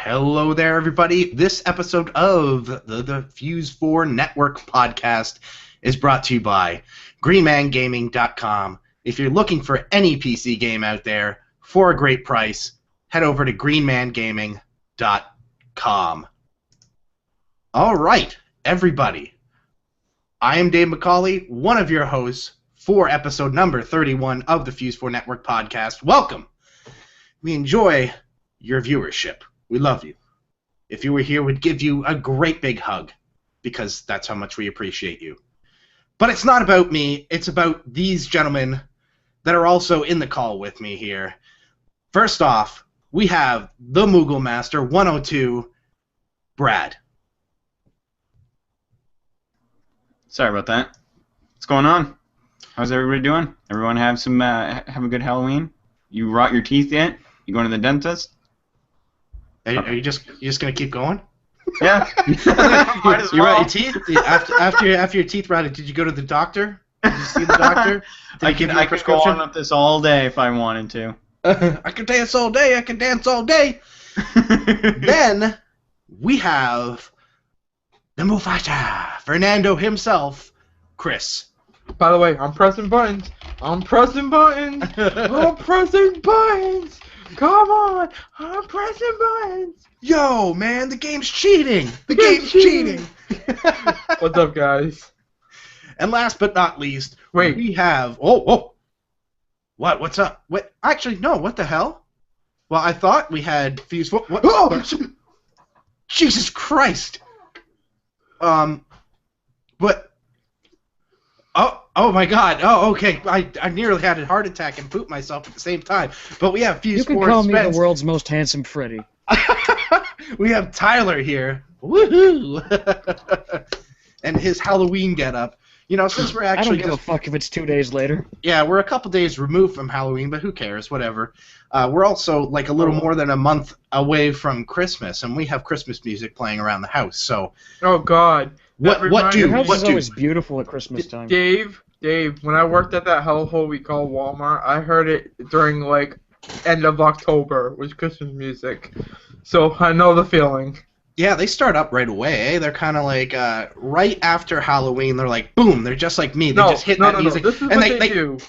Hello there, everybody. This episode of the Fuse-4 Network podcast is brought to you by GreenManGaming.com. If you're looking for any PC game out there for a great price, head over to GreenManGaming.com. All right, everybody. I am Dave McCauley, one of your hosts for episode number 31 of the Fuse-4 Network podcast. Welcome. We enjoy your viewership. We love you. If you were here, we'd give you a great big hug because that's how much we appreciate you. But it's not about me. It's about these gentlemen that are also in the call with me here. First off, we have the Moogle Master 102, Brad. Sorry about that. What's going on? How's everybody doing? Everyone have a good Halloween? You rot your teeth yet? You going to the dentist? Are you just gonna keep going? Yeah. You rot your teeth after your teeth rotted. Did you go to the doctor? Did you see the doctor? I could go on with this all day if I wanted to. I could dance all day. I can dance all day. Then we have the MufasaFernando himself, Chris. By the way, I'm pressing buttons. I'm pressing buttons. I'm pressing buttons. Come on, I'm pressing buttons. Yo, man, the game's cheating. The game's cheating. What's up, guys? And last but not least, wait, we have What? What's up? What? Actually, no. What the hell? Well, I thought we had Fuse-4. What? Oh, Jesus Christ. What? Oh my God! Oh, okay. I nearly had a heart attack and pooped myself at the same time. But we have Fuse-4. You can call me the world's most handsome Freddy. We have Tyler here. Woohoo! And his Halloween getup. You know, since we're actually I don't give a fuck if it's 2 days later. Yeah, we're a couple days removed from Halloween, but who cares? Whatever. We're also like a little more than a month away from Christmas, and we have Christmas music playing around the house. So. Oh God. Your house is always beautiful at Christmas time. Dave, when I worked at that hellhole we call Walmart, I heard it during, like, end of October with Christmas music. So I know the feeling. Yeah, they start up right away. They're kind of like, right after Halloween, they're like, boom, they're just like me. They just hit that music. This is what they do.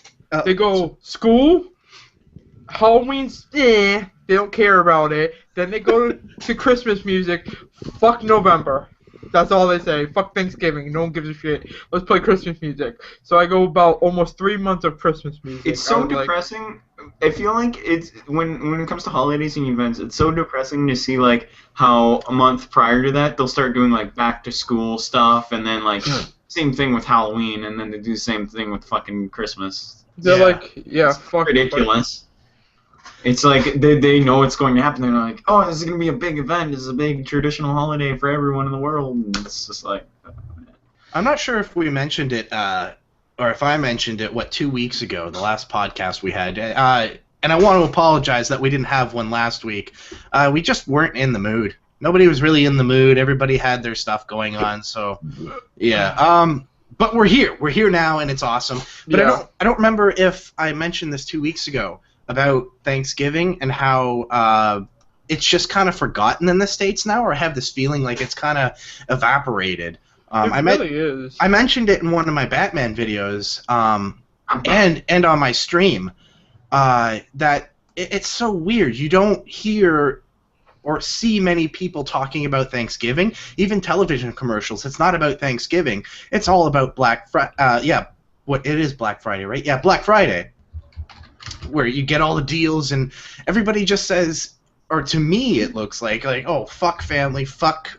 They go, school, Halloween's, they don't care about it. Then they go to Christmas music, fuck November. That's all they say. Fuck Thanksgiving. No one gives a shit. Let's play Christmas music. So I go about almost 3 months of Christmas music. It's so depressing. I feel like it's when it comes to holidays and events, it's so depressing to see like how a month prior to that they'll start doing like back to school stuff, and then like same thing with Halloween, and then they do the same thing with fucking Christmas. They're it's fuck ridiculous. It's like they know what's going to happen. They're like, oh, this is going to be a big event. This is a big traditional holiday for everyone in the world. And it's just like... I'm not sure if we mentioned it, or if I mentioned it, 2 weeks ago, the last podcast we had. And I want to apologize that we didn't have one last week. We just weren't in the mood. Nobody was really in the mood. Everybody had their stuff going on, so... Yeah. But we're here. We're here now, and it's awesome. But yeah. I don't remember if I mentioned this 2 weeks ago about Thanksgiving and how it's just kind of forgotten in the States now, or I have this feeling like it's kind of evaporated. It really is. I mentioned it in one of my Batman videos and on my stream that it's so weird. You don't hear or see many people talking about Thanksgiving, even television commercials. It's not about Thanksgiving. It's all about Black Friday. It is Black Friday, right? Yeah, Black Friday, where you get all the deals and everybody just says, or to me it looks like, oh, fuck family, fuck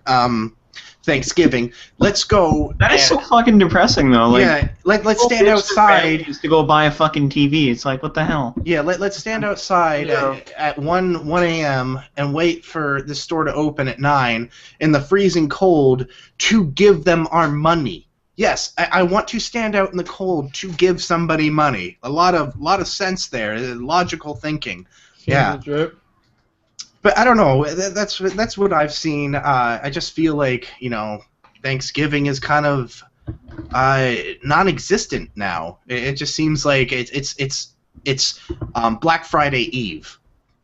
Thanksgiving, let's go. That is so fucking depressing, though. Like, yeah, let's stand outside. Just to go buy a fucking TV. It's like, what the hell? Yeah, let's stand outside at 1 a.m. and wait for the store to open at 9 in the freezing cold to give them our money. Yes, I want to stand out in the cold to give somebody money. A lot of sense there, logical thinking. Yeah. But I don't know. That's what I've seen. I just feel like, you know, Thanksgiving is kind of non-existent now. It just seems like it's Black Friday Eve.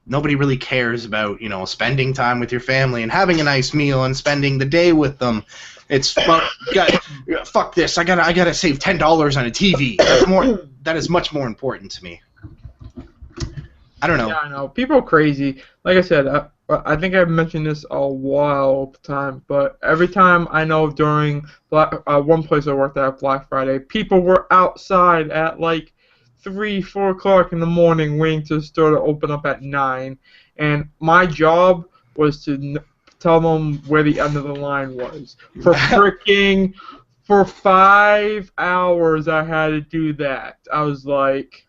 nobody really cares about, spending time with your family and having a nice meal and spending the day with them. It's fuck this. I gotta save $10 on a TV. That is much more important to me. I don't know. Yeah, I know. People are crazy. Like I said, I think I've mentioned this a while of time, but every time I know during one place I worked at Black Friday, people were outside at like 3, 4 o'clock in the morning waiting for the store to open up at 9, and my job was to tell them where the end of the line was. For 5 hours I had to do that. I was like...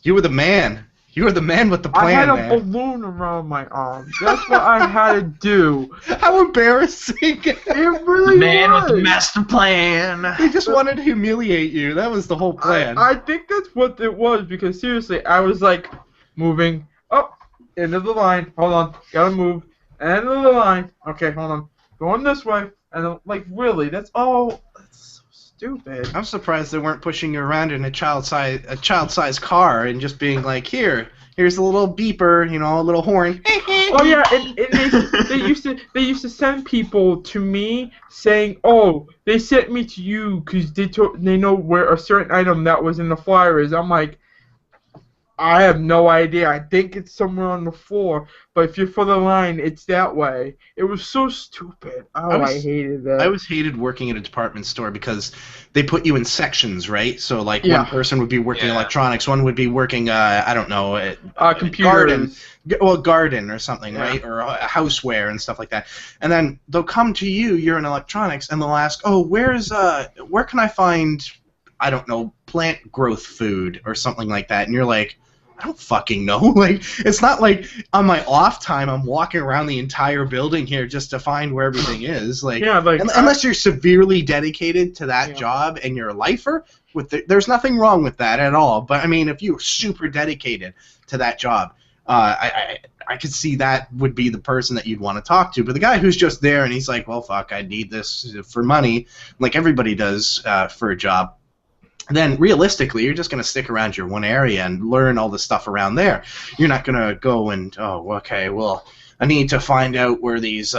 You were the man. You were the man with the plan, I had a man. balloon around my arm. That's what I had to do. How embarrassing. It really Man was. with the master plan. He just wanted to humiliate you. That was the whole plan. I think that's what it was, because seriously, I was like moving up, end of the line. Hold on, gotta move. End of the line. Okay, hold on. Going this way. And I'm like, really? That's all. That's so stupid. I'm surprised they weren't pushing you around in a child-sized car and just being like, here's a little beeper, a little horn. Oh yeah, and they used to send people to me saying, oh, they sent me to you because they know where a certain item that was in the flyer is. I'm like, I have no idea. I think it's somewhere on the floor, but if you're for the line, it's that way. It was so stupid. Oh, I hated that. I always hated working at a department store because they put you in sections, right? So, like, one person would be working electronics, one would be working, I don't know, computers. Garden or something, right? Or houseware and stuff like that. And then they'll come to you, you're in electronics, and they'll ask, oh, where can I find, I don't know, plant growth food or something like that? And you're like, I don't fucking know. Like, it's not like on my off time I'm walking around the entire building here just to find where everything is. Like, unless you're severely dedicated to that job and you're a lifer, there's nothing wrong with that at all. But I mean, if you're super dedicated to that job, I could see that would be the person that you'd want to talk to. But the guy who's just there and he's like, well, fuck, I need this for money, like everybody does for a job. Then realistically, you're just going to stick around your one area and learn all the stuff around there. You're not going to go and, I need to find out where these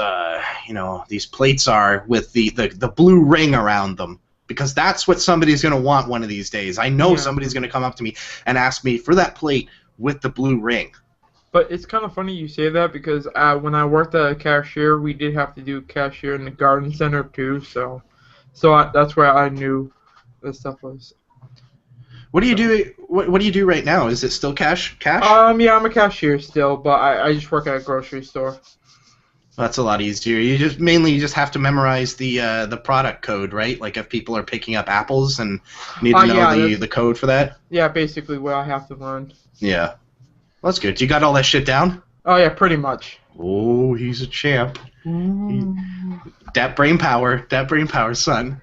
plates are with the blue ring around them, because that's what somebody's going to want one of these days. I know somebody's going to come up to me and ask me for that plate with the blue ring. But it's kind of funny you say that, because when I worked at a cashier, we did have to do cashier in the garden center too, so that's where I knew this stuff was. What do you do? What do you do right now? Is it still cash? Yeah, I'm a cashier still, but I just work at a grocery store. Well, that's a lot easier. You just have to memorize the product code, right? Like if people are picking up apples and need to know the code for that. Yeah, basically what I have to learn. Yeah, well, that's good. You got all that shit down? Oh yeah, pretty much. Oh, he's a champ. That brain power, son.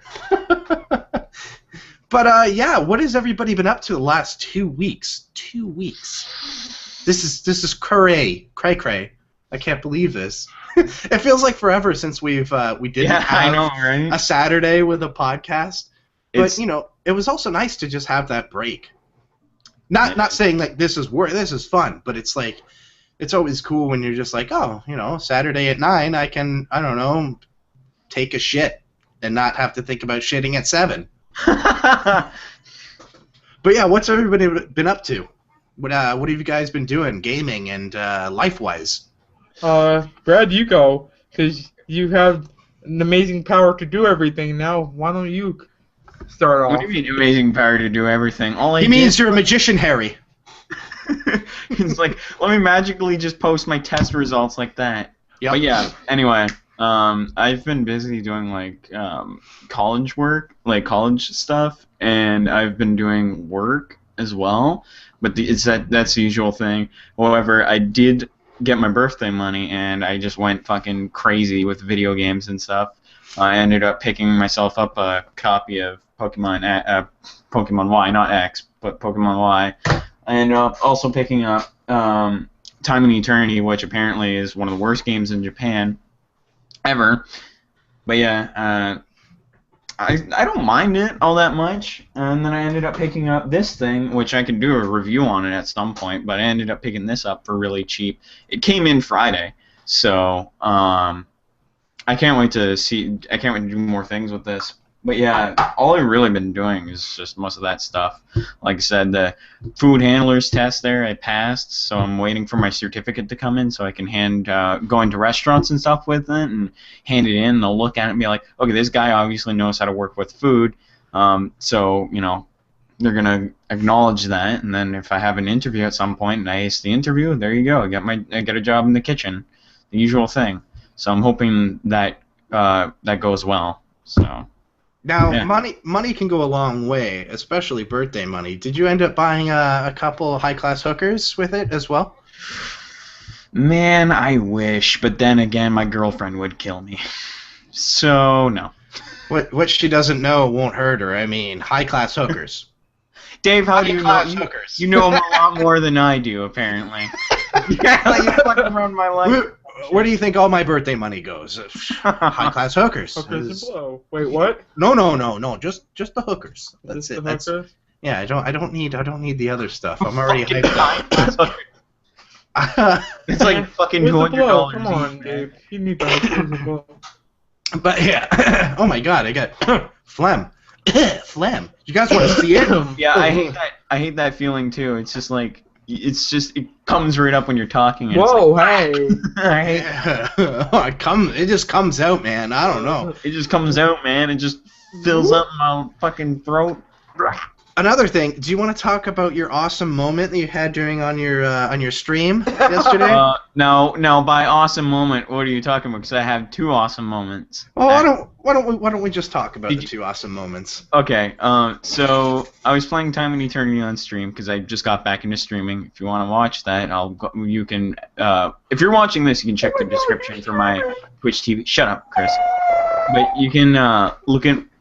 But what has everybody been up to the last 2 weeks? 2 weeks. This is cray. I can't believe this. It feels like forever since we didn't have a Saturday with a podcast. But it was also nice to just have that break. Not saying like this is fun, but it's like it's always cool when you're just like, oh, Saturday at 9 I can, I don't know, take a shit and not have to think about shitting at 7. But yeah, what's everybody been up to? What have you guys been doing, gaming and life-wise? Brad, you go, because you have an amazing power to do everything now. Why don't you start off? What do you mean amazing power to do everything? He means you're a magician, Harry. It's like, let me magically just post my test results like that. Yep. But yeah, anyway. I've been busy doing like college work, like college stuff, and I've been doing work as well. But that's the usual thing. However, I did get my birthday money, and I just went fucking crazy with video games and stuff. I ended up picking myself up a copy of Pokemon Y, not X, but Pokemon Y. I ended up also picking up Time and Eternity, which apparently is one of the worst games in Japan ever. But yeah, I don't mind it all that much, and then I ended up picking up this thing, which I can do a review on it at some point, but I ended up picking this up for really cheap. It came in Friday, so I can't wait to do more things with this. But yeah, all I've really been doing is just most of that stuff. Like I said, the food handlers test there I passed, so I'm waiting for my certificate to come in so I can go into restaurants and stuff with it and hand it in. And they'll look at it and be like, okay, this guy obviously knows how to work with food, so they're gonna acknowledge that. And then if I have an interview at some point and I ace the interview, there you go, I get a job in the kitchen, the usual thing. So I'm hoping that that goes well. So. Now, yeah. money can go a long way, especially birthday money. Did you end up buying a couple high-class hookers with it as well? Man, I wish, but then again, my girlfriend would kill me. So, no. What she doesn't know won't hurt her. I mean, high-class hookers. Dave, how do you know? You know them a lot more than I do, apparently. Yeah, you fucking run my life. Where do you think all my birthday money goes? High-class hookers. Hookers and blow. Wait, what? No. Just the hookers. That's it. That's yeah. I don't need the other stuff. I'm already hyped up. It's like fucking $200. Come on, Dave. You need that. But yeah. Oh my God, I got phlegm. Phlegm. You guys want to see it? Yeah, I hate that feeling too. It's just like. It comes right up when you're talking. And whoa, hey! It just comes out, man. I don't know. It just comes out, man. It just fills up my fucking throat. Another thing, do you want to talk about your awesome moment that you had during on your stream yesterday? No. By awesome moment, what are you talking about? Because I have two awesome moments. Well, why don't we just talk about the two awesome moments? Okay. So I was playing Time and Eternity on stream because I just got back into streaming. If you want to watch that, you can. If you're watching this, you can check the description for my Twitch TV. Shut up, Chris. But you can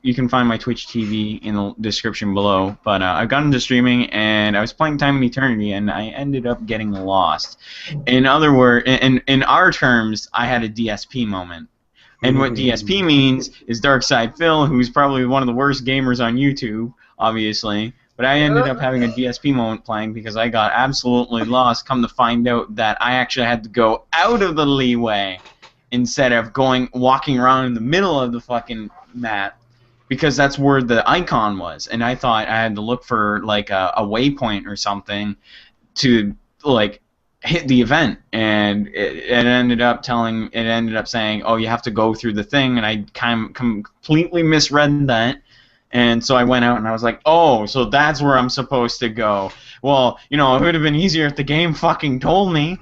You can find my Twitch TV in the description below. But I got into streaming, and I was playing Time and Eternity, and I ended up getting lost. In other words, in our terms, I had a DSP moment. And what DSP means is Dark Side Phil, who's probably one of the worst gamers on YouTube, obviously. But I ended up having a DSP moment playing because I got absolutely lost. Come to find out that I actually had to go out of the leeway instead of walking around in the middle of the fucking map. Because that's where the icon was, and I thought I had to look for like a waypoint or something to like hit the event, and it ended up saying, oh, you have to go through the thing, and I completely misread that, and so I went out and I was like, oh, so that's where I'm supposed to go. Well, it would have been easier if the game fucking told me.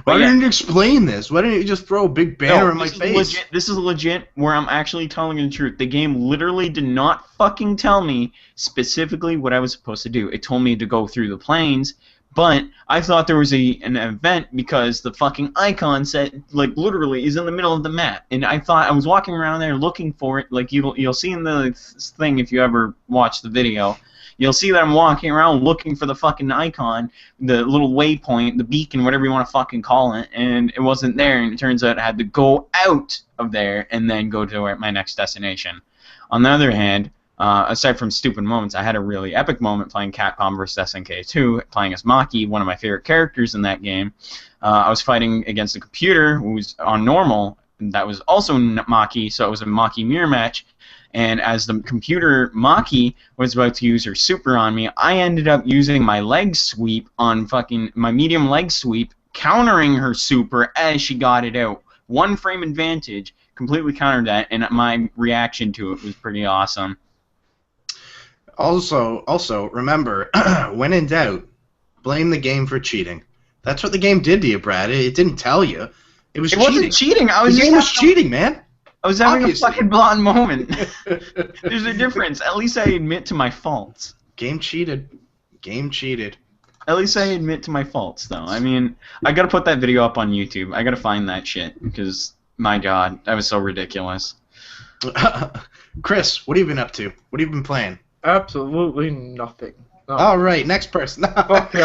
Why didn't you explain this? Why didn't you just throw a big banner in my face? This is legit where I'm actually telling you the truth. The game literally did not fucking tell me specifically what I was supposed to do. It told me to go through the plains, but I thought there was an event because the fucking icon said, like, literally is in the middle of the map. And I thought I was walking around there looking for it. Like, you'll see in the thing if you ever watch the video. You'll see that I'm walking around looking for the fucking icon, the little waypoint, the beacon, whatever you want to fucking call it, and it wasn't there, and it turns out I had to go out of there and then go to my next destination. On the other hand, aside from stupid moments, I had a really epic moment playing Capcom vs. SNK 2, playing as Maki, one of my favorite characters in that game. I was fighting against a computer who was on normal, and that was also Maki, so it was a Maki mirror match. And as the computer Maki was about to use her super on me, I ended up using my leg sweep on my medium leg sweep, countering her super as she got it out. 1 frame advantage, completely countered that, and my reaction to it was pretty awesome. Also, remember, when in doubt, blame the game for cheating. That's what the game did to you, Brad. It didn't tell you. It was cheating. It wasn't cheating. The game was cheating, man. I was having a fucking blonde moment. There's a difference. At least I admit to my faults. Game cheated. At least I admit to my faults, though. I mean, I gotta put that video up on YouTube. I gotta find that shit, because, my god, that was so ridiculous. Chris, what have you been up to? What have you been playing? Absolutely nothing. No. All right, next person. Okay,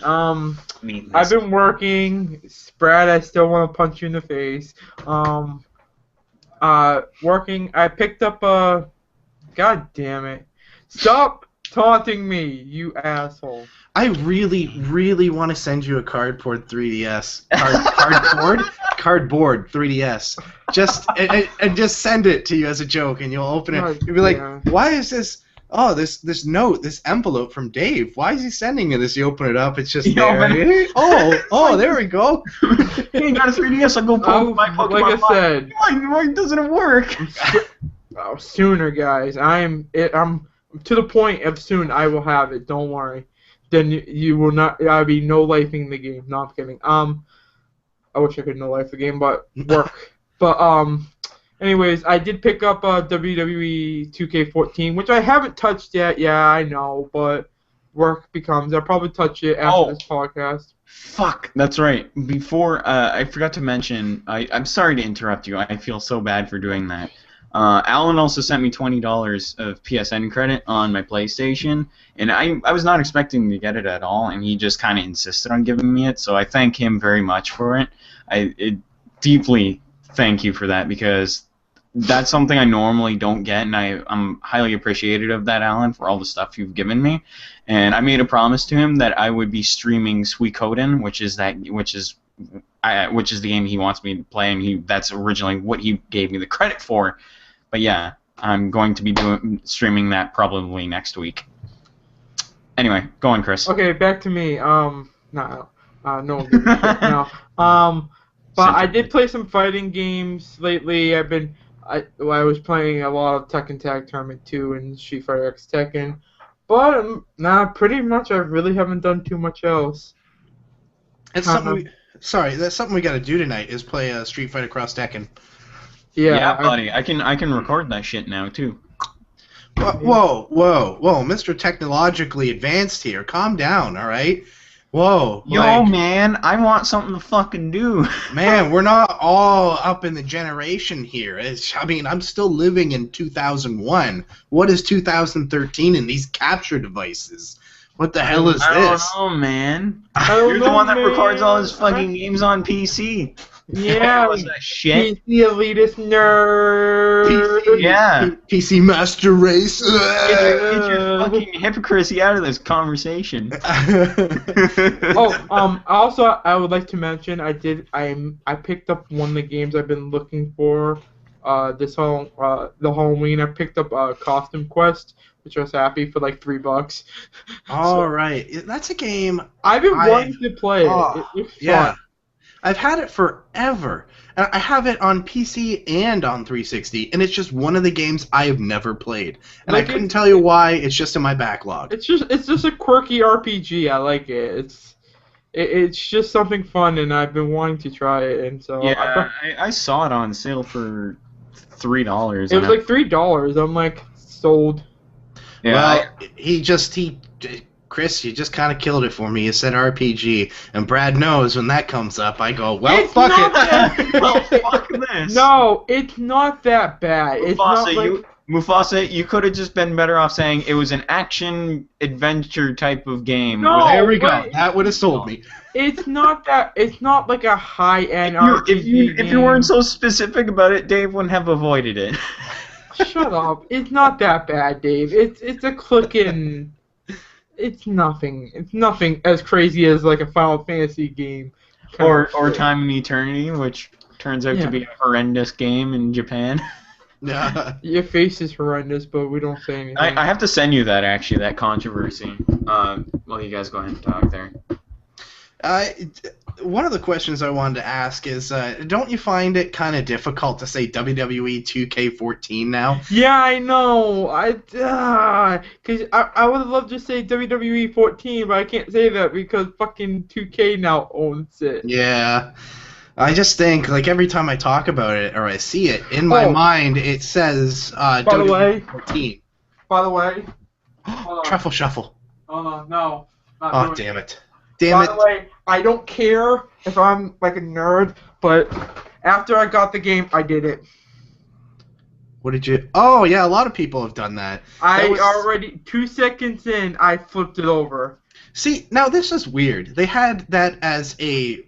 I've been working. Brad, I still want to punch you in the face. Working. I picked up a. God damn it! Stop taunting me, you asshole. I really, really want to send you a cardboard 3DS. Cardboard 3DS. Just and just send it to you as a joke, and you'll open it. You'll be like, "Why is this? Oh, this note, this envelope from Dave. Why is he sending me this?" You open it up, it's just there. Oh, there we go. Hey, got a 3DS. I'll go pull my Pokemon. Like I said, why doesn't it work? Sooner, guys. I'm to the point of soon. I will have it. Don't worry. Then you will not. I'll be no lifing the game. No, I'm kidding. I wish I could no life the game, but work. But anyways, I did pick up WWE 2K14, which I haven't touched yet. Yeah, I know, but work becomes. I'll probably touch it after this podcast. Fuck, that's right. Before, I forgot to mention. I'm sorry to interrupt you. I feel so bad for doing that. Alan also sent me $20 of PSN credit on my PlayStation, and I was not expecting to get it at all, and he just kind of insisted on giving me it, so I thank him very much for it. I deeply thank you for that, because that's something I normally don't get, and I'm highly appreciative of that, Alan, for all the stuff you've given me. And I made a promise to him that I would be streaming Suikoden, which is the game he wants me to play, and that's originally what he gave me the credit for. But yeah, I'm going to be streaming that probably next week. Anyway, go on, Chris. Okay, back to me. No. But I did play some fighting games lately. I was playing a lot of Tekken Tag Tournament 2 and Street Fighter X Tekken. But pretty much I really haven't done too much else. That's something we got to do tonight is play Street Fighter Cross Tekken. Yeah, buddy. I can record that shit now too. Whoa, Mr. Technologically Advanced here. Calm down, all right? Whoa. Yo, man, I want something to fucking do. Man, we're not all up in the generation here. I'm still living in 2001. What is 2013 in these capture devices? What the hell is this? I don't know, man. You're the one that records all his fucking games on PC. Yeah, that shit. PC elitist nerd. PC Master Race. Get your fucking hypocrisy out of this conversation. Also, I would like to mention I picked up one of the games I've been looking for. The Halloween. I picked up Costume Quest, which I was happy for like $3. All right, that's a game I've been wanting to play. It looks fun. I've had it forever. And I have it on PC and on 360, and it's just one of the games I have never played. And I couldn't tell you why. It's just in my backlog. It's just a quirky RPG. I like it. It's just something fun, and I've been wanting to try it. And so I saw it on sale for $3. It was like $3. I'm like sold. Yeah. Well, Chris, you just kind of killed it for me. You said RPG, and Brad knows when that comes up, I go, well, fuck it. Well, fuck this. No, it's not that bad. Mufasa, you could have just been better off saying it was an action-adventure type of game. No, there we go. That would have sold me. It's not that. It's not like a high-end RPG If you weren't so specific about it, Dave wouldn't have avoided it. Shut up. It's not that bad, Dave. It's a clicking... It's nothing. It's nothing as crazy as like a Final Fantasy game. Or Time and Eternity, which turns out to be a horrendous game in Japan. Your face is horrendous, but we don't say anything. I have to send you that controversy. Well, you guys go ahead and talk there. One of the questions I wanted to ask is, don't you find it kind of difficult to say WWE 2K14 now? Yeah, I know. Because I would love to say WWE 14, but I can't say that because fucking 2K now owns it. Yeah. I just think, like, every time I talk about it or I see it, in my mind, it says WWE 14. By the way. Truffle Shuffle. No. Oh, damn it. By the way, I don't care if I'm like a nerd, but after I got the game, I did it. What did you... Oh, yeah, a lot of people have done that. Already, 2 seconds in, I flipped it over. See, now this is weird. They had that as a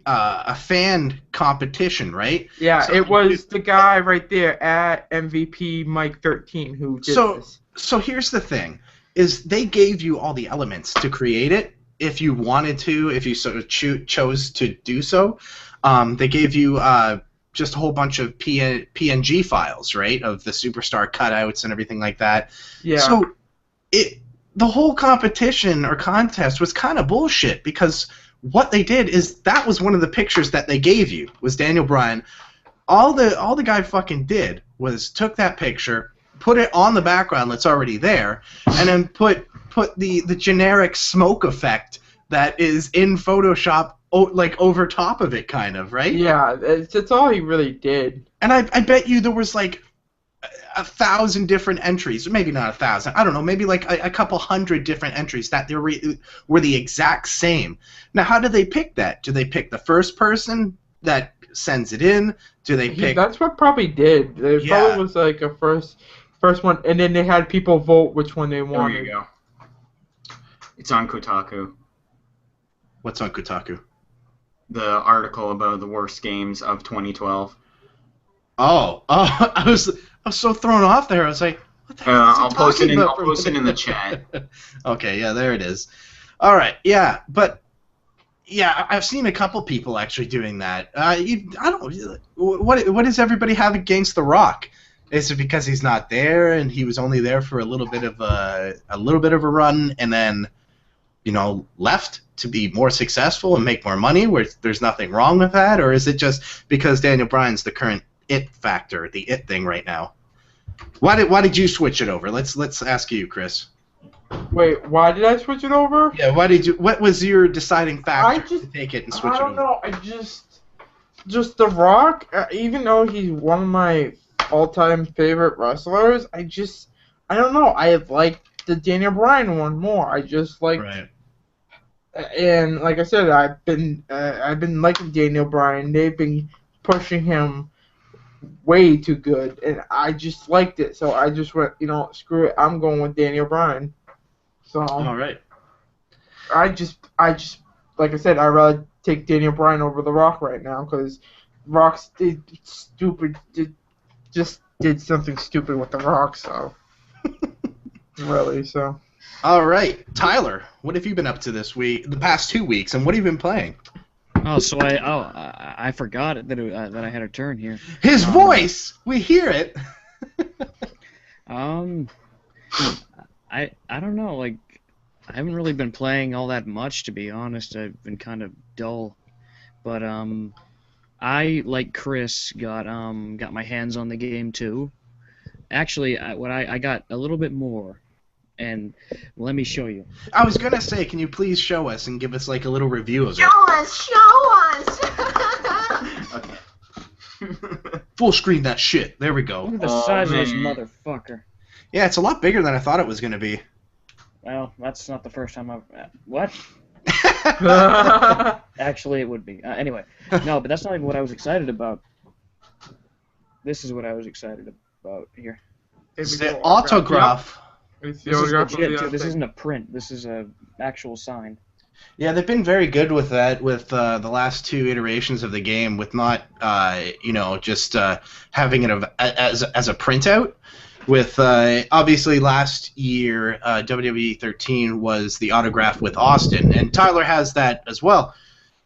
fan competition, right? Yeah, So it was the guy right there at MVP Mike 13 who did this. So here's the thing: is they gave you all the elements to create it if you wanted to, if you sort of chose to do so. They gave you just a whole bunch of PNG files, right, of the superstar cutouts and everything like that. Yeah. So the whole competition or contest was kind of bullshit because what they did is that was one of the pictures that they gave you was Daniel Bryan. All the guy fucking did was took that picture, put it on the background that's already there, and then put the generic smoke effect that is in Photoshop like over top of it, kind of, right? Yeah, that's all he really did. And I bet you there was like 1,000 different entries, or maybe not 1,000. I don't know, maybe like a couple hundred different entries that were the exact same. Now, how do they pick that? Do they pick the first person that sends it in? Do they pick? That's what probably did. It probably was like a first one, and then they had people vote which one they wanted. There you go. It's on Kotaku. What's on Kotaku? The article about the worst games of 2012. Oh, I was so thrown off there. I was like, what the hell is he I'll post it talking in the chat. Okay, yeah, there it is. All right, yeah, but yeah, I've seen a couple people actually doing that. I don't. What does everybody have against The Rock? Is it because he's not there and he was only there for a little bit of a run and then, left to be more successful and make more money? Where there's nothing wrong with that, or is it just because Daniel Bryan's the current it factor, the it thing right now? Why did you switch it over? Let's ask you, Chris. Wait, why did I switch it over? Yeah, what was your deciding factor to take it and switch it over? I don't know. I just The Rock, even though he's one of my all-time favorite wrestlers, I don't know. I like the Daniel Bryan one more. I just like. Right. And like I said, I've been liking Daniel Bryan. They've been pushing him way too good, and I just liked it. So I just went, screw it. I'm going with Daniel Bryan. So. All right. I just like I said, I'd rather take Daniel Bryan over The Rock right now because Rock's did something stupid with The Rock. So. Really, so. All right, Tyler, what have you been up to the past 2 weeks, and what have you been playing? Oh, so I forgot that I had a turn here. His voice, we hear it. I don't know, like I haven't really been playing all that much, to be honest. I've been kind of dull, but I, like Chris, got my hands on the game too. Actually, I got a little bit more. And let me show you. I was gonna say, can you please show us and give us like a little review of it? Show us! Okay. Full screen that shit. There we go. Look at the size of this motherfucker. Yeah, it's a lot bigger than I thought it was gonna be. Well, that's not the first time I've... What? Actually, it would be. Anyway, no, but that's not even what I was excited about. This is what I was excited about here. It's the autograph. It's This is legit, too. This isn't a print. This is a actual sign. Yeah, they've been very good with that, with the last two iterations of the game, with not, just having it as a printout. With obviously last year, WWE 13 was the autograph with Austin, and Tyler has that as well.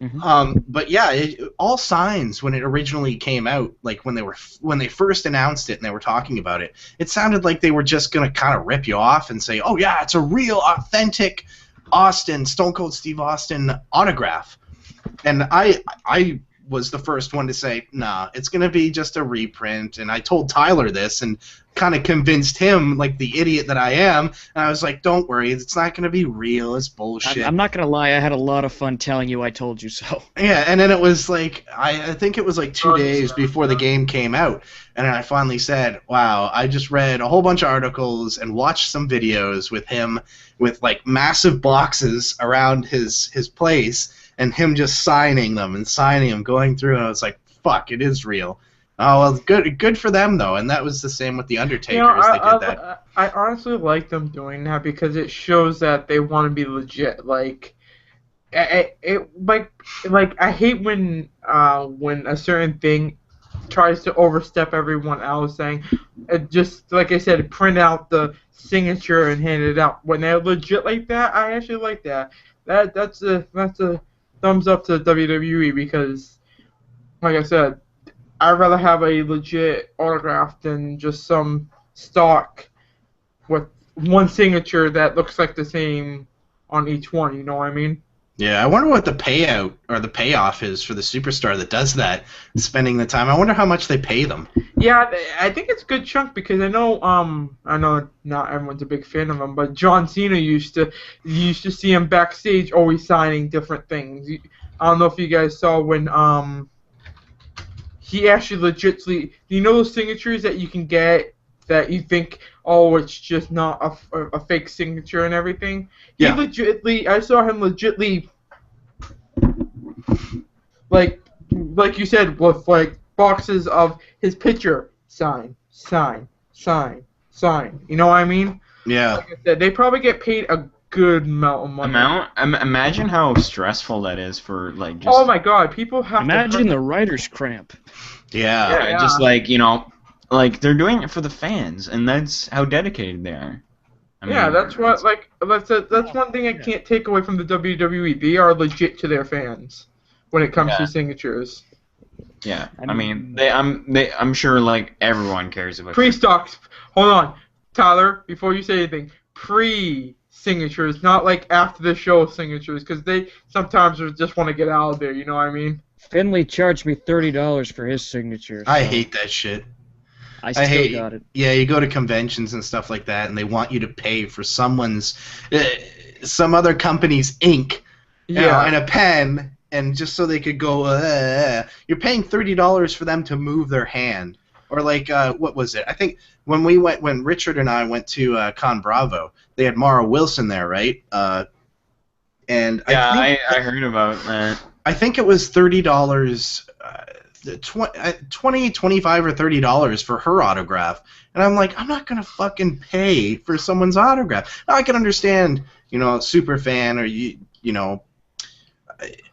Mm-hmm. But yeah, all signs when it originally came out, like when they first announced it and they were talking about it, it sounded like they were just gonna kind of rip you off and say, "Oh yeah, it's a real, authentic Stone Cold Steve Austin autograph." And I was the first one to say, "Nah, it's gonna be just a reprint." And I told Tyler this and kind of convinced him, like the idiot that I am. And I was like, "Don't worry, it's not gonna be real. It's bullshit." I'm not gonna lie, I had a lot of fun telling you I told you so. Yeah, and then it was like I think it was like 2 days before the game came out, and then I finally said, "Wow, I just read a whole bunch of articles and watched some videos with him with like massive boxes around his place." And him just signing them, going through, and I was like, "Fuck, it is real." Oh well, good for them though, and that was the same with the Undertaker. They did that. I honestly like them doing that because it shows that they want to be legit. Like I hate when a certain thing tries to overstep everyone else, saying, just like I said, print out the signature and hand it out. When they're legit like that, I actually like that. That's a thumbs up to WWE because, like I said, I'd rather have a legit autograph than just some stock with one signature that looks like the same on each one. You know what I mean? Yeah, I wonder what the payout or the payoff is for the superstar that does that, spending the time. I wonder how much they pay them. Yeah, I think it's a good chunk because I know not everyone's a big fan of him, but John Cena used to see him backstage always signing different things. I don't know if you guys saw when he actually legitimately, you know those signatures that you can get that you think, oh, it's just not a fake signature and everything. Yeah. I saw him legitimately, like you said, with like boxes of his picture, sign. You know what I mean? Yeah. Like I said, they probably get paid a good amount of money. Imagine how stressful that is for like just. Oh my God, people have Imagine the writer's cramp. Yeah. Yeah, just like like they're doing it for the fans, and that's how dedicated they are. I mean, that's what that's one thing I can't take away from the WWE. They are legit to their fans when it comes to signatures. Yeah, I'm sure like everyone cares about Pre-stocks. Hold on, Tyler. Before you say anything, pre-signatures, not like after the show signatures, because they sometimes just want to get out of there. You know what I mean? Finley charged me $30 for his signature. I hate that shit. I still got it. Yeah, you go to conventions and stuff like that, and they want you to pay for some other company's ink, and a pen, and just so they could go. You're paying $30 for them to move their hand, or like what was it? I think when Richard and I went to Con Bravo, they had Mara Wilson there, right? And I heard about that. I think it was $30. $20, $25, or $30 for her autograph, and I'm like, I'm not gonna fucking pay for someone's autograph. Now, I can understand, super fan, or you know,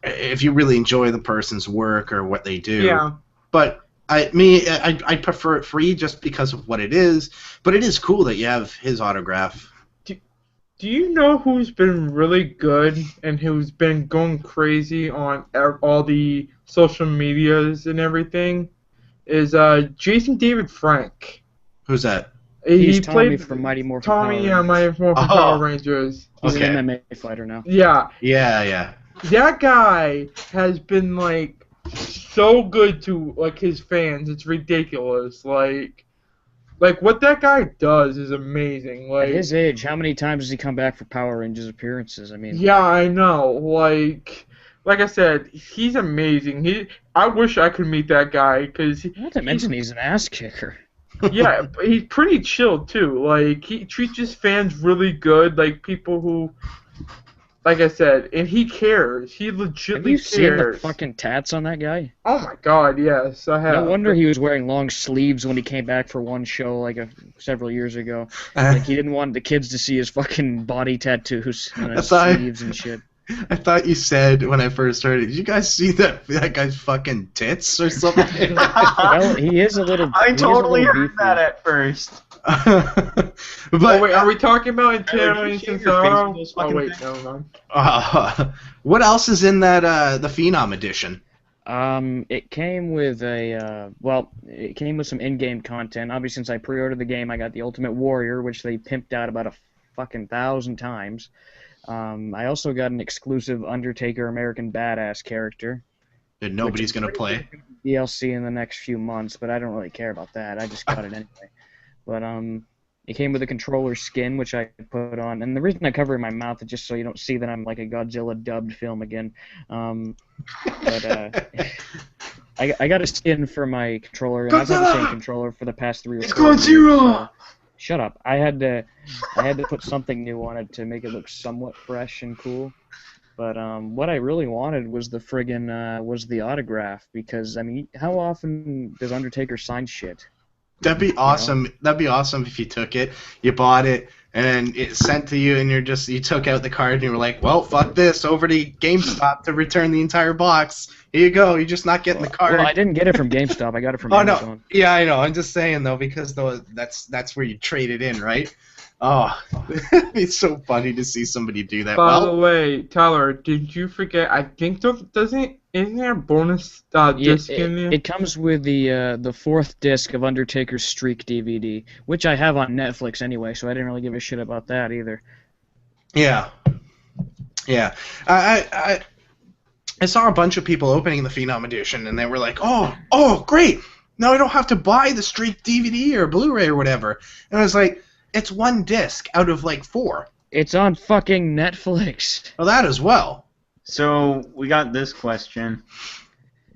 if you really enjoy the person's work or what they do. Yeah. But I prefer it free just because of what it is. But it is cool that you have his autograph. Do you know who's been really good and who's been going crazy on all the social medias and everything? Is Jason David Frank. Who's that? He's He Tommy played from Mighty Morphin Tommy, Power Rangers. Mighty Morphin Power Rangers. He's Okay. an MMA fighter now. Yeah. Yeah. That guy has been like so good to like his fans. It's ridiculous. Like what that guy does is amazing. Like At his age, how many times has he come back for Power Rangers appearances? I mean, yeah, I know. Like I said, he's amazing. I wish I could meet that guy because not to mention he's an ass kicker. yeah, but he's pretty chill too. Like he treats his fans really good. Like people who, like I said, and he cares. He legitimately Have you cares. seen the fucking tats on that guy? Oh my God, yes, I have. No wonder he was wearing long sleeves when he came back for one show several years ago. Like he didn't want the kids to see his fucking body tattoos on his sleeves and shit. I thought you said when I first heard it, did you guys see that guy's fucking tits or something? Well, he is a little. I totally heard that at first. But wait, are we talking about Italian shave your face with those Oh fucking wait, things? never mind. what else is in that the Phenom edition? It came with it came with some in-game content. Obviously, since I pre-ordered the game, I got the Ultimate Warrior, which they pimped out about a fucking 1,000 times. I also got an exclusive Undertaker American Badass character. That nobody's gonna play. DLC in the next few months, but I don't really care about that. I just got it anyway. But it came with a controller skin, which I put on, and the reason I cover my mouth is just so you don't see that I'm like a Godzilla dubbed film again. But I got a skin for my controller, and I've had the same controller for the past 3 or 4 years. So shut up! I had to put something new on it to make it look somewhat fresh and cool. But what I really wanted was the the autograph, because I mean, how often does Undertaker sign shit? That'd be awesome. That'd be awesome if you took it, you bought it, and then it's sent to you, and you took out the card, and you were like, well, fuck this, over to GameStop to return the entire box. Here you go. You're just not getting the card. Well, I didn't get it from GameStop. I got it from Oh Amazon. no, yeah, I know. I'm just saying though, because that's where you trade it in, right? Oh, it's so funny to see somebody do that. By the way, Tyler, did you forget? I think isn't there a bonus disc in there? It comes with the fourth disc of Undertaker's Streak DVD, which I have on Netflix anyway, so I didn't really give a shit about that either. Yeah. I saw a bunch of people opening the Phenom edition, and they were like, "Oh, great! Now I don't have to buy the Streak DVD or Blu-ray or whatever." And I was like, "It's one disc out of like 4." It's on fucking Netflix. Well, that as well. So we got this question.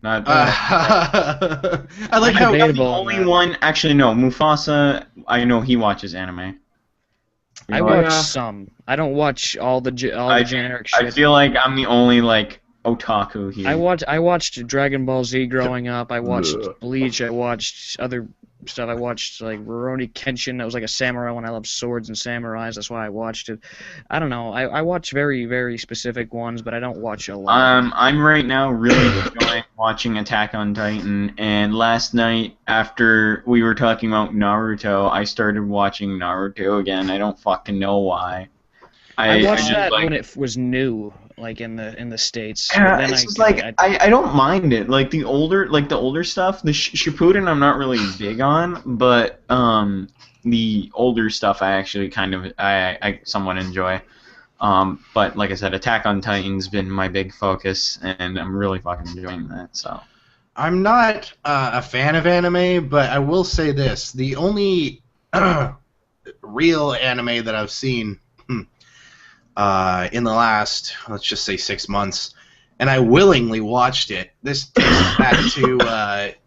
Not I like how the only one. Actually, no. Mufasa. I know he watches anime. I watch some. I don't watch all the generic shit. I feel like I'm the only like otaku here. I watched Dragon Ball Z growing up. I watched Bleach. I watched other stuff. I watched like Rurouni Kenshin. That was like a samurai one. I love swords and samurais. That's why I watched it. I don't know. I watch very, very specific ones, but I don't watch a lot. I'm right now really enjoying watching Attack on Titan, and last night after we were talking about Naruto, I started watching Naruto again. I don't fucking know why. I watched that when it was new, like in the States. Yeah, it's just I don't mind it. Like the older stuff, the Shippuden I'm not really big on, but the older stuff I actually I somewhat enjoy. But like I said, Attack on Titan's been my big focus, and I'm really fucking enjoying that. So I'm not a fan of anime, but I will say this: the only real anime that I've seen in the last, let's just say 6 months, and I willingly watched it. This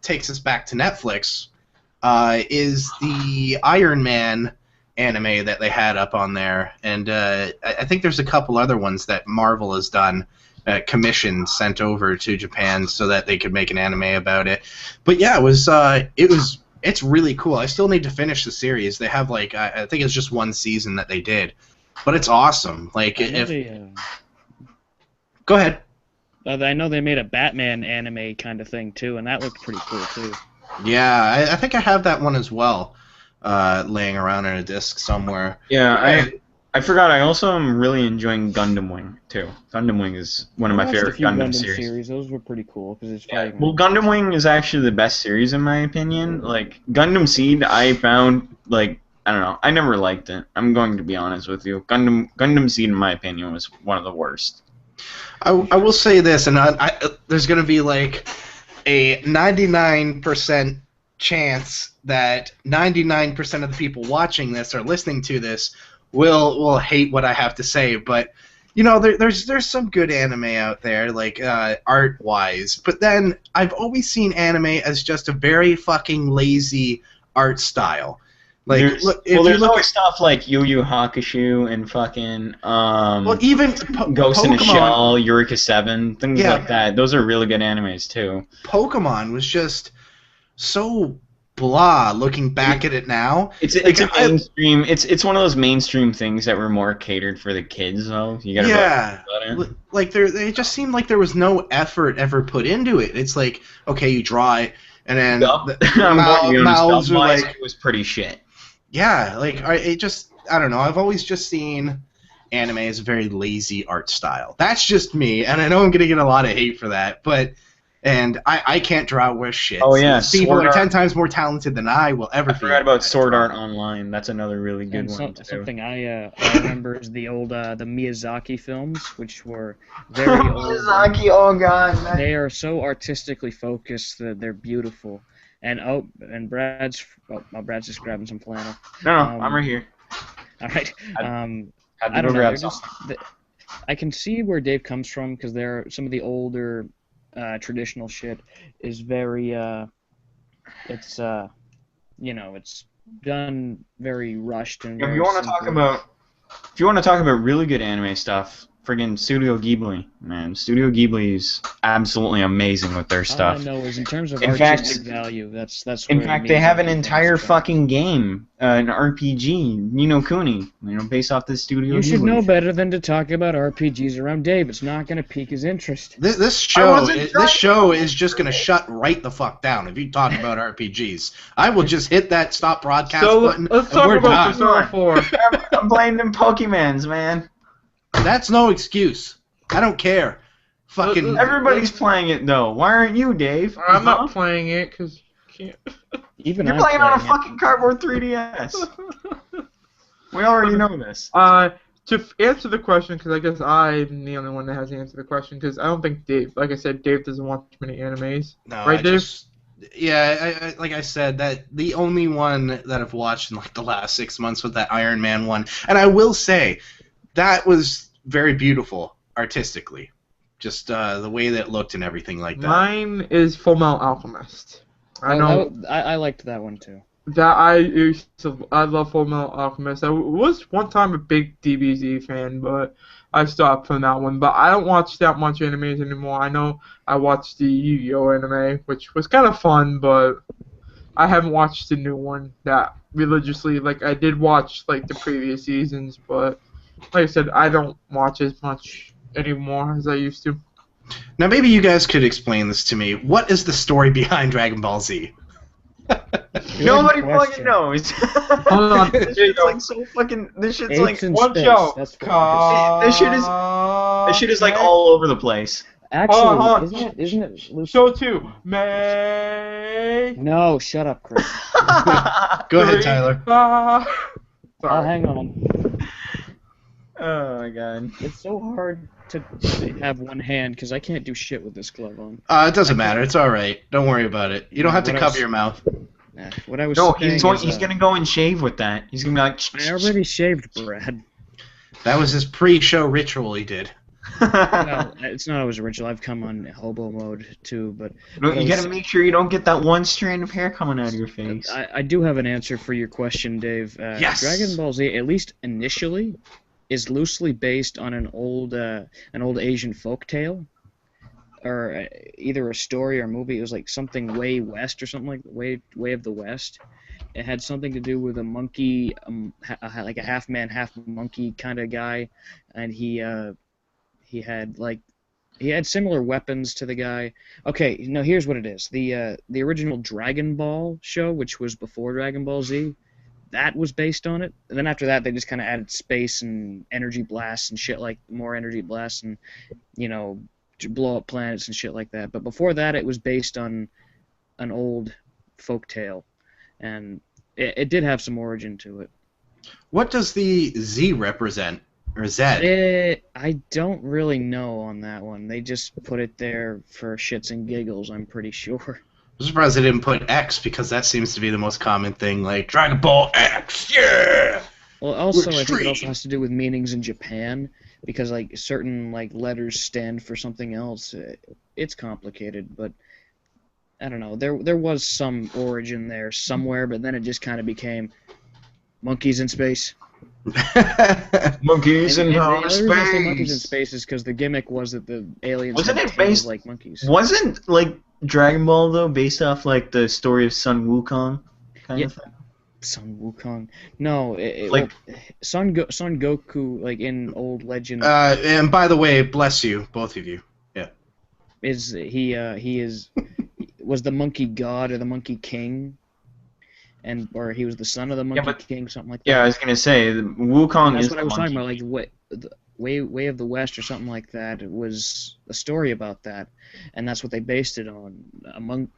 takes us back to Netflix. Is the Iron Man anime that they had up on there, and I think there's a couple other ones that Marvel has done, commissioned, sent over to Japan so that they could make an anime about it. But yeah, it's really cool. I still need to finish the series. They have like I think it's just one season that they did. But it's awesome. Like go ahead. I know they made a Batman anime kind of thing too, and that looked pretty cool too. Yeah, I think I have that one as well, laying around in a disc somewhere. Yeah, I forgot. I also am really enjoying Gundam Wing too. Gundam Wing is one of my favorite Gundam series. Those were pretty cool because it's well, Gundam Wing is actually the best series in my opinion. Like Gundam Seed, I found like. I don't know. I never liked it. I'm going to be honest with you. Gundam Seed, in my opinion, was one of the worst. I will say this, and there's going to be like a 99% chance that 99% of the people watching this or listening to this will hate what I have to say, but you know, there's some good anime out there, like art-wise. But then I've always seen anime as just a very fucking lazy art style. Like, there's always stuff like Yu Yu Hakusho and fucking even Ghost in a Shell, Eureka 7, things like that. Those are really good animes too. Pokemon was just so blah. Looking back at it now, it's a mainstream. It's one of those mainstream things that were more catered for the kids, though. You gotta like they just seemed like there was no effort ever put into it. It's like, okay, you draw it, and then mouths are like, it was pretty shit. Yeah, like I don't know. I've always just seen anime as a very lazy art style. That's just me, and I know I'm gonna get a lot of hate for that, but I can't draw worth shit. Oh yeah, people are 10 times more talented than I will ever be. I forgot about Sword Art Online. That's another really good one too. Something I remember is the old the Miyazaki films, which were very old. Miyazaki, oh god. They are so artistically focused that they're beautiful. And Brad's just grabbing some flannel. No, I'm right here. All right. I don't know. I can see where Dave comes from because some of the older traditional shit is very it's done very rushed and. If you want to talk about really good anime stuff, friggin' Studio Ghibli, man. Studio Ghibli is absolutely amazing with their All I stuff. know is in terms of In fact- artistic value, that's In where fact, they have an Miyazaki entire comes from. fucking game, an RPG, Ni no Kuni, based off this Studio You Ghibli. should know better than to talk about RPGs around Dave. It's not going to pique his interest. This show is just gonna shut right the fuck down if you talk about RPGs. I will just hit that stop broadcast button let's and talk we're about done. Persona 4. I'm blaming them Pokemans, man. That's no excuse. I don't care. Fucking Everybody's playing it though. Why aren't you, Dave? I'm not playing it because you can't. Even You're I'm playing on a it. fucking cardboard 3DS. We already know this. To answer the question, because I guess I'm the only one that has to answer the question, because I don't think Dave, like I said, Dave doesn't watch many animes. No, Right, Dave? I like I said, that the only one that I've watched in like the last 6 months was that Iron Man one, and I will say that was very beautiful artistically, just the way that it looked and everything like that. Mine is Fullmetal Alchemist. I know I liked that one too. that I love Fullmetal Alchemist. I was one time a big DBZ fan, but I stopped from that one. But I don't watch that much animes anymore. I know I watched the Yu-Gi-Oh anime, which was kind of fun, but I haven't watched the new one that religiously. Like I did watch like the previous seasons, but like I said, I don't watch as much anymore as I used to. Now maybe you guys could explain this to me. What is the story behind Dragon Ball Z? Nobody Good question. fucking knows. Hold on. This shit's like so fucking. This shit's like. Apes in one space. show. That's what This shit is like all over the place. Actually, Hold on. isn't it Lucy? Show 2. May. No, shut up, Chris. Go ahead, Tyler. Oh, Sorry. hang on. Oh my god. It's so hard to have one hand because I can't do shit with this glove on. It doesn't matter. It's all right. Don't worry about it. You don't have to What cover else? your mouth. What I was No, saying he's gonna go and shave with that. He's gonna be like. I already shaved Brad. That was his pre-show ritual he did. Well, it's not always original. I've come on hobo mode too, but No, what I you was gotta make sure you don't get that one strand of hair coming out of your face. I do have an answer for your question, Dave. Yes! Dragon Ball Z, at least initially, is loosely based on an old Asian folktale, or either a story or a movie. It was like something way west or something like way of the West. It had something to do with a monkey, like a half man, half monkey kind of guy, and he had similar weapons to the guy. Okay, no, here's what it is. The original Dragon Ball show, which was before Dragon Ball Z, that was based on it. And then after that, they just kind of added space and energy blasts and shit, like more energy blasts and, to blow up planets and shit like that. But before that, it was based on an old folktale, and it did have some origin to it. What does the Z represent? Or Z? I don't really know on that one. They just put it there for shits and giggles, I'm pretty sure. I'm surprised they didn't put X, because that seems to be the most common thing, like Dragon Ball X, yeah! Well, also, We're I think it also extreme. has to do with meanings in Japan, because like certain like letters stand for something else. It's complicated, but I don't know. There was some origin there somewhere, but then it just kind of became monkeys in space. Monkeys in the outer other reason I say monkeys in space. space is because the gimmick was that the aliens Wasn't had it tails based- like monkeys. Wasn't like Dragon Ball though based off like the story of Sun Wukong kind of thing? Sun Wukong. No, Like- Son Goku, like in old legend, And by the way, bless you, both of you. is he was the monkey god or the monkey king, or he was the son of the monkey but- king, something like that. Yeah, I was gonna say the Wukong That's is what the I was talking about, monkey. like the way of the West or something like that. It was a story about that, and that's what they based it on.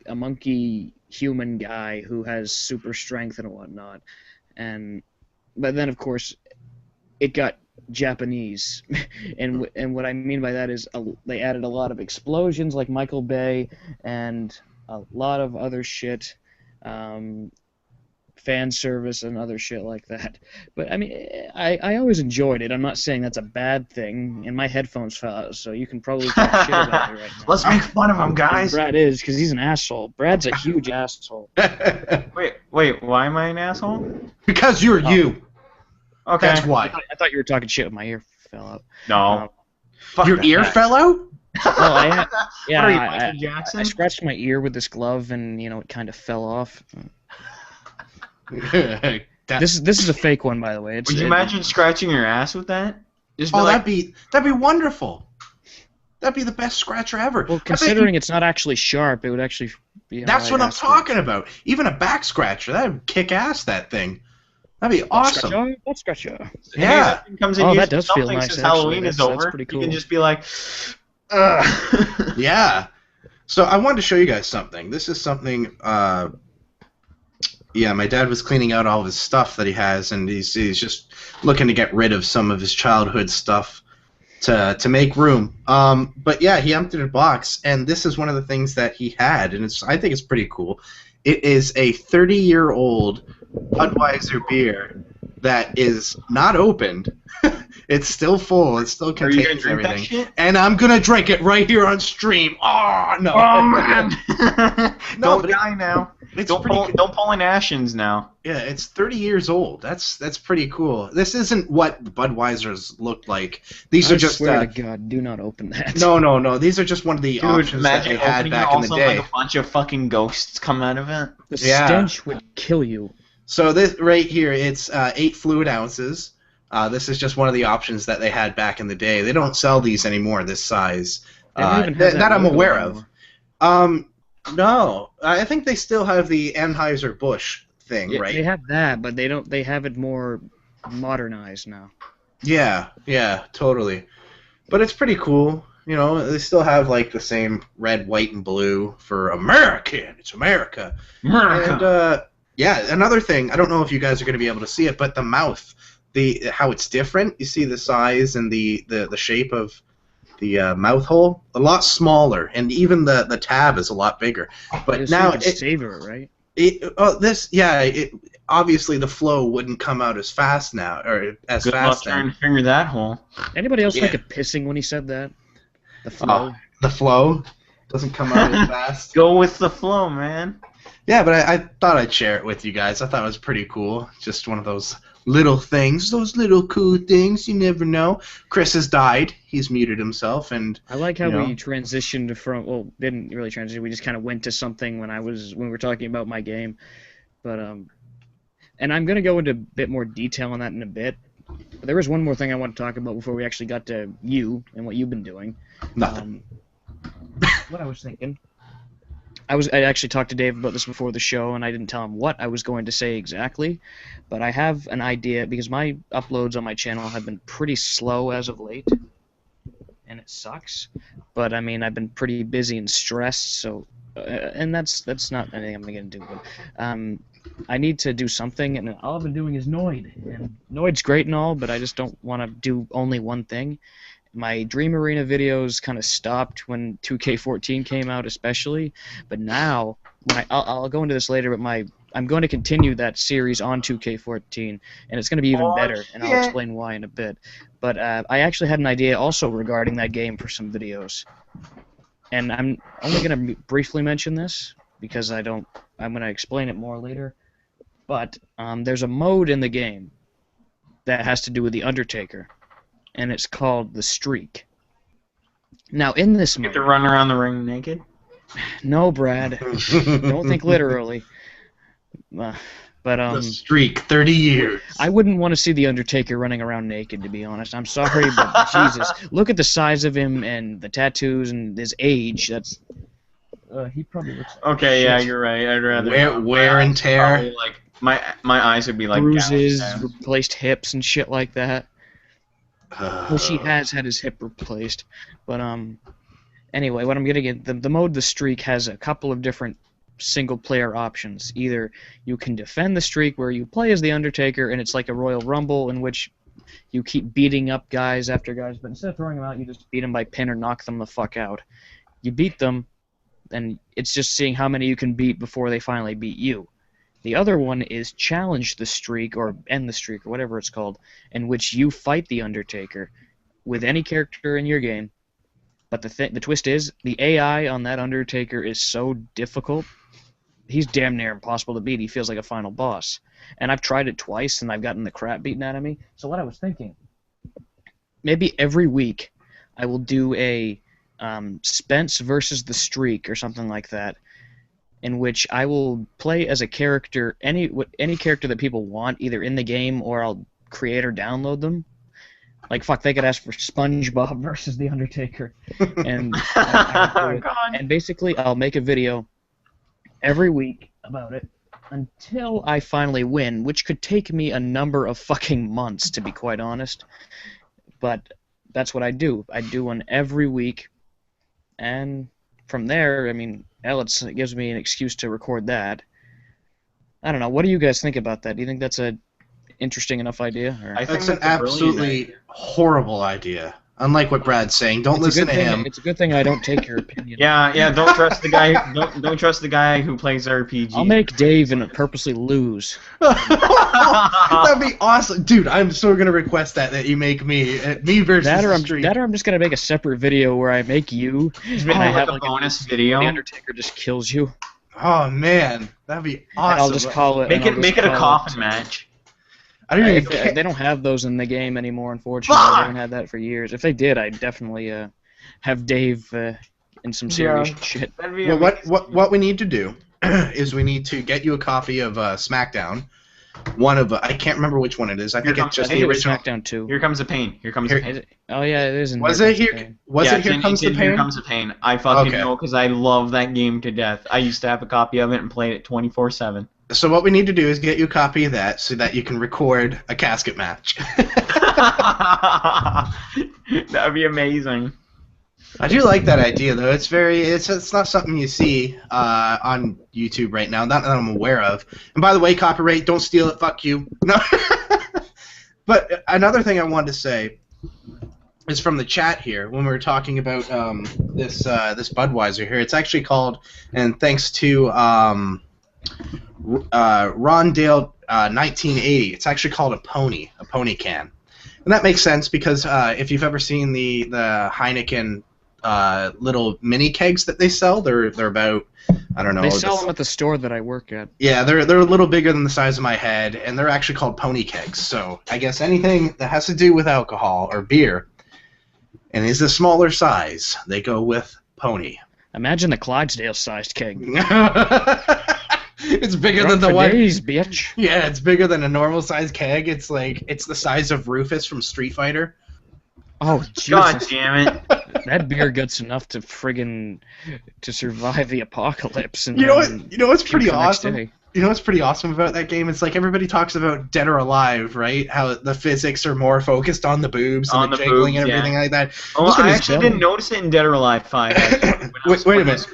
A monkey human guy who has super strength and whatnot, but then of course it got Japanese, and what I mean by that is they added a lot of explosions like Michael Bay and a lot of other shit. Fan service and other shit like that. But I mean, I always enjoyed it. I'm not saying that's a bad thing. And my headphones fell out, so you can probably talk shit about me right now. Let's make fun of him, guys. Brad is, because he's an asshole. Brad's a huge asshole. Wait, why am I an asshole? Because you're you. Okay. That's why. I thought you were talking shit when my ear fell out. No. Fuck Your that. ear fell out? Oh, What are you, I Michael Jackson? scratched my ear with this glove, and it kind of fell off. That- This is a fake one, by the way. Would you imagine scratching your ass with that? Just be oh, like, that'd be wonderful. That'd be the best scratcher ever. Well, considering it's not actually sharp, it would actually be. That's what I'm talking about. Even a back scratcher, that'd kick ass. That thing. That'd be awesome. Butt scratcher. Yeah. Hey, comes in Oh, useful that does feel something nice, since actually. Halloween is That's over. pretty You can cool. just be like, ugh. Yeah. So I wanted to show you guys something. This is something. Yeah, my dad was cleaning out all of his stuff that he has, and he's just looking to get rid of some of his childhood stuff to make room. But yeah, he emptied a box, and this is one of the things that he had, and I think it's pretty cool. It is a 30-year-old Budweiser beer that is not opened. It's still full. It still Are you contains gonna drink everything. that shit? And I'm gonna drink it right here on stream. Oh no! Oh man! No, Don't but die now. It's Don't pretty pull, good. don't pull in Ashens now. Yeah, it's 30 years old. That's pretty cool. This isn't what Budweiser's looked like. These I are just swear to God, do not open that. no. These are just one of the Dude, options that imagine they had opening it back in the also day. like a bunch of fucking ghosts come out of it. The Yeah. stench would kill you. So this right here, it's 8 fluid ounces. This is just one of the options that they had back in the day. They don't sell these anymore, this size. They don't even have that I'm logo aware anymore. of. No, I think they still have the Anheuser-Busch thing, Yeah, right? they have that, but they don't. They have it more modernized now. Yeah, totally. But it's pretty cool. They still have like the same red, white, and blue for American. It's America. And yeah, another thing. I don't know if you guys are going to be able to see it, but the mouth, how it's different. You see the size and the shape of the mouth hole, a lot smaller, and even the tab is a lot bigger. But So now you can savor it, right? Obviously the flow wouldn't come out as fast now, or as Good luck fast trying then. to finger that hole. Anybody else Yeah. think of pissing when he said that? The flow. The flow doesn't come out as fast. Go with the flow, man. Yeah, but I thought I'd share it with you guys. I thought it was pretty cool. Just one of those little things, those little cool things. You never know. Chris has died. He's muted himself, and I like how you know. we transitioned from. Well, didn't really transition. We just kind of went to something when we were talking about my game, but and I'm gonna go into a bit more detail on that in a bit. But there was one more thing I want to talk about before we actually got to you and what you've been doing. nothing. What I was thinking. I actually talked to Dave about this before the show, and I didn't tell him what I was going to say exactly, but I have an idea because my uploads on my channel have been pretty slow as of late, and it sucks. But I mean, I've been pretty busy and stressed, so and that's not anything I'm gonna get into. But I need to do something, and all I've been doing is Noid, and Noid's great and all, but I just don't want to do only one thing. My Dream Arena videos kind of stopped when 2K14 came out, especially. But now, I'll go into this later. But I'm going to continue that series on 2K14, and it's going to be even better. And I'll explain why in a bit. But I actually had an idea also regarding that game for some videos, and I'm only going to briefly mention this because I'm going to explain it more later. But there's a mode in the game that has to do with the Undertaker. And it's called the Streak. Now, in this You mode, get to run around the ring naked. no, Brad, don't think literally. But The streak, 30 years. I wouldn't want to see the Undertaker running around naked, to be honest. I'm sorry, but Jesus, look at the size of him and the tattoos and his age. That's he probably looks Okay, yeah, shit. you're right. I'd rather Wear and tear. Probably, like my eyes would be like bruises, gouged out. replaced hips, and shit like that. Well, she has had his hip replaced, but anyway, what I'm getting at, the mode The Streak has a couple of different single-player options. Either you can defend the streak, where you play as the Undertaker, and it's like a Royal Rumble in which you keep beating up guys after guys, but instead of throwing them out, you just beat them by pin or knock them the fuck out. You beat them, and it's just seeing how many you can beat before they finally beat you. The other one is Challenge the Streak, or End the Streak, or whatever it's called, in which you fight the Undertaker with any character in your game. But the twist is, the AI on that Undertaker is so difficult, he's damn near impossible to beat. He feels like a final boss. And I've tried it twice, and I've gotten the crap beaten out of me. So what I was thinking, maybe every week I will do a Spence versus the Streak or something like that, in which I will play as a character, any character that people want, either in the game or I'll create or download them. Like, fuck, they could ask for SpongeBob versus The Undertaker. And, and basically, I'll make a video every week about it until I finally win, which could take me a number of fucking months, to be quite honest. But that's what I do. I do one every week, and from there, I mean, it gives me an excuse to record that. I don't know. What do you guys think about that? Do you think that's a interesting enough idea? Or? I think That's an absolutely horrible idea. Unlike what Brad's saying, don't listen to him. It's a good thing I don't take your opinion. Yeah. Don't trust the guy. Don't trust the guy who plays RPG. I'll make Dave and purposely lose. That'd be awesome, dude. I'm so gonna request that you make me versus the Streak. That or I'm just gonna make a separate video where I make you. And I have like a bonus video. The Undertaker just kills you. Oh man, that'd be awesome. And I'll just call it. Make it a coffin match. I don't even care. They don't have those in the game anymore, unfortunately. They haven't had that for years. If they did, I'd definitely have Dave in some serious shit. Well, what we need to do is we need to get you a copy of SmackDown. One of I can't remember which one it is. I think it's just the original. SmackDown 2. Here Comes the Pain. Here Comes the Pain. Oh yeah, it is. Was it here? Was it Here Comes the Pain? Here Comes the Pain. I fucking know because I love that game to death. I used to have a copy of it and played it 24/7. So what we need to do is get you a copy of that so that you can record a casket match. That'd be amazing. I do like that idea though. It's not something you see on YouTube right now, not that I'm aware of. And by the way, copyright, don't steal it, fuck you. No. But another thing I wanted to say is from the chat here when we were talking about this Budweiser here. It's actually called, and thanks to Rondale 1980. It's actually called a pony can, and that makes sense because if you've ever seen the Heineken little mini kegs that they sell, they're about, I don't know. They sell them at the store that I work at. Yeah, they're a little bigger than the size of my head, and they're actually called pony kegs. So I guess anything that has to do with alcohol or beer, and is a smaller size, they go with pony. Imagine the Clydesdale-sized keg. It's bigger than the one. Days, bitch. Yeah, it's bigger than a normal size keg. It's the size of Rufus from Street Fighter. Oh, Jesus. God damn it. That beer gets enough to survive the apocalypse. And you know what's pretty awesome? Day. You know what's pretty awesome about that game? It's like everybody talks about Dead or Alive, right? How the physics are more focused on the boobs and the jiggling and everything like that. Oh, I actually didn't notice it in Dead or Alive 5. Wait a minute.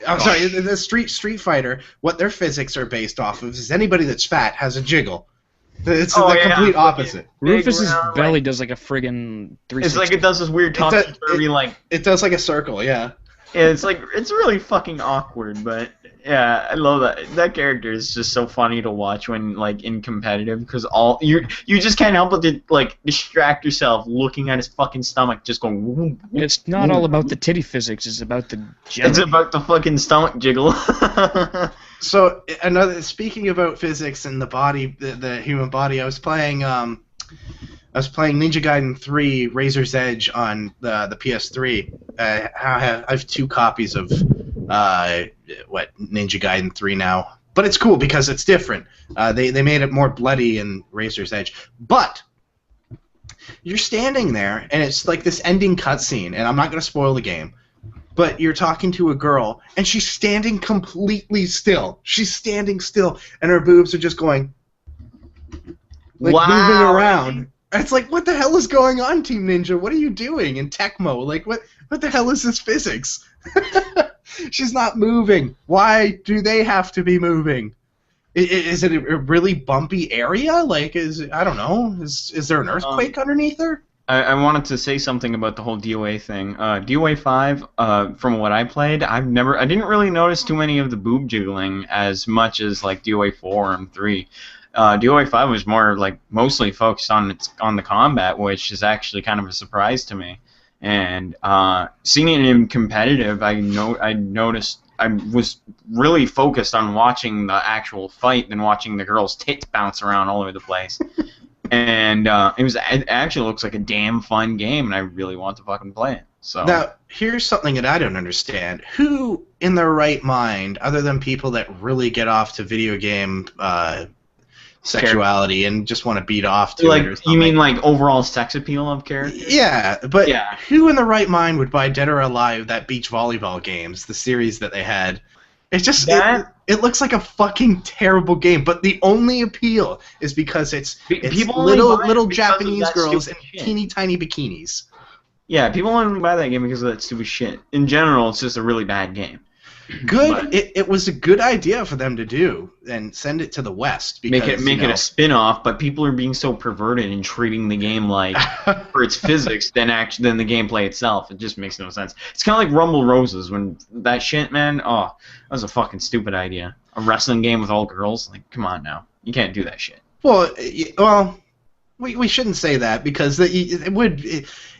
I'm sorry, the Street Fighter, what their physics are based off of is anybody that's fat has a jiggle. It's the complete opposite. Rufus's belly does like a friggin' 360. It's like it does this weird topsy-turvy, It does like a circle, yeah. Yeah, it's really fucking awkward, but yeah, I love that. That character is just so funny to watch when in competitive because you just can't help but to distract yourself looking at his fucking stomach, just going. Woo, woo, it's not all about the titty physics. It's about the. Jelly. It's about the fucking stomach jiggle. So speaking about physics and the body, the human body, I was playing Ninja Gaiden 3 Razor's Edge on the PS3. I have 2 copies of Ninja Gaiden 3 now, but it's cool because it's different. They made it more bloody in Razor's Edge, but you're standing there and it's like this ending cutscene, and I'm not gonna spoil the game, but you're talking to a girl and she's standing completely still. She's standing still, and her boobs are just going moving around. It's like, what the hell is going on, Team Ninja? What are you doing? And Tecmo, what the hell is this physics? She's not moving. Why do they have to be moving? Is it a really bumpy area? I don't know. Is there an earthquake underneath her? I wanted to say something about the whole DOA thing. DOA 5, from what I played, I didn't really notice too many of the boob jiggling as much as DOA 4 and 3. DOA 5 was more mostly focused on the combat, which is actually kind of a surprise to me. And seeing it in competitive, I noticed I was really focused on watching the actual fight than watching the girls' tits bounce around all over the place. And it actually looks like a damn fun game, and I really want to fucking play it. So now, here's something that I don't understand. Who in their right mind, other than people that really get off to video game sexuality and just want to beat off to like, it or something? you mean like overall sex appeal of characters? Yeah, but Yeah. who in the right mind would buy Dead or Alive, that beach volleyball games, the series that they had? It's just it looks like a fucking terrible game, but the only appeal is because it's people only buy it little because of Japanese that girls in stupid shit. teeny tiny bikinis. Yeah, people only buy that game because of that stupid shit. In general, it's just a really bad game. Good. But It was a good idea for them to do and send it to the West. Because, make it a spin-off, but people are being so perverted and treating the game like for its physics than the gameplay itself. It just makes no sense. It's kind of like Rumble Roses when that shit, man. Oh, that was a fucking stupid idea. A wrestling game with all girls. Like, come on now, you can't do that shit. Well, we shouldn't say that because it would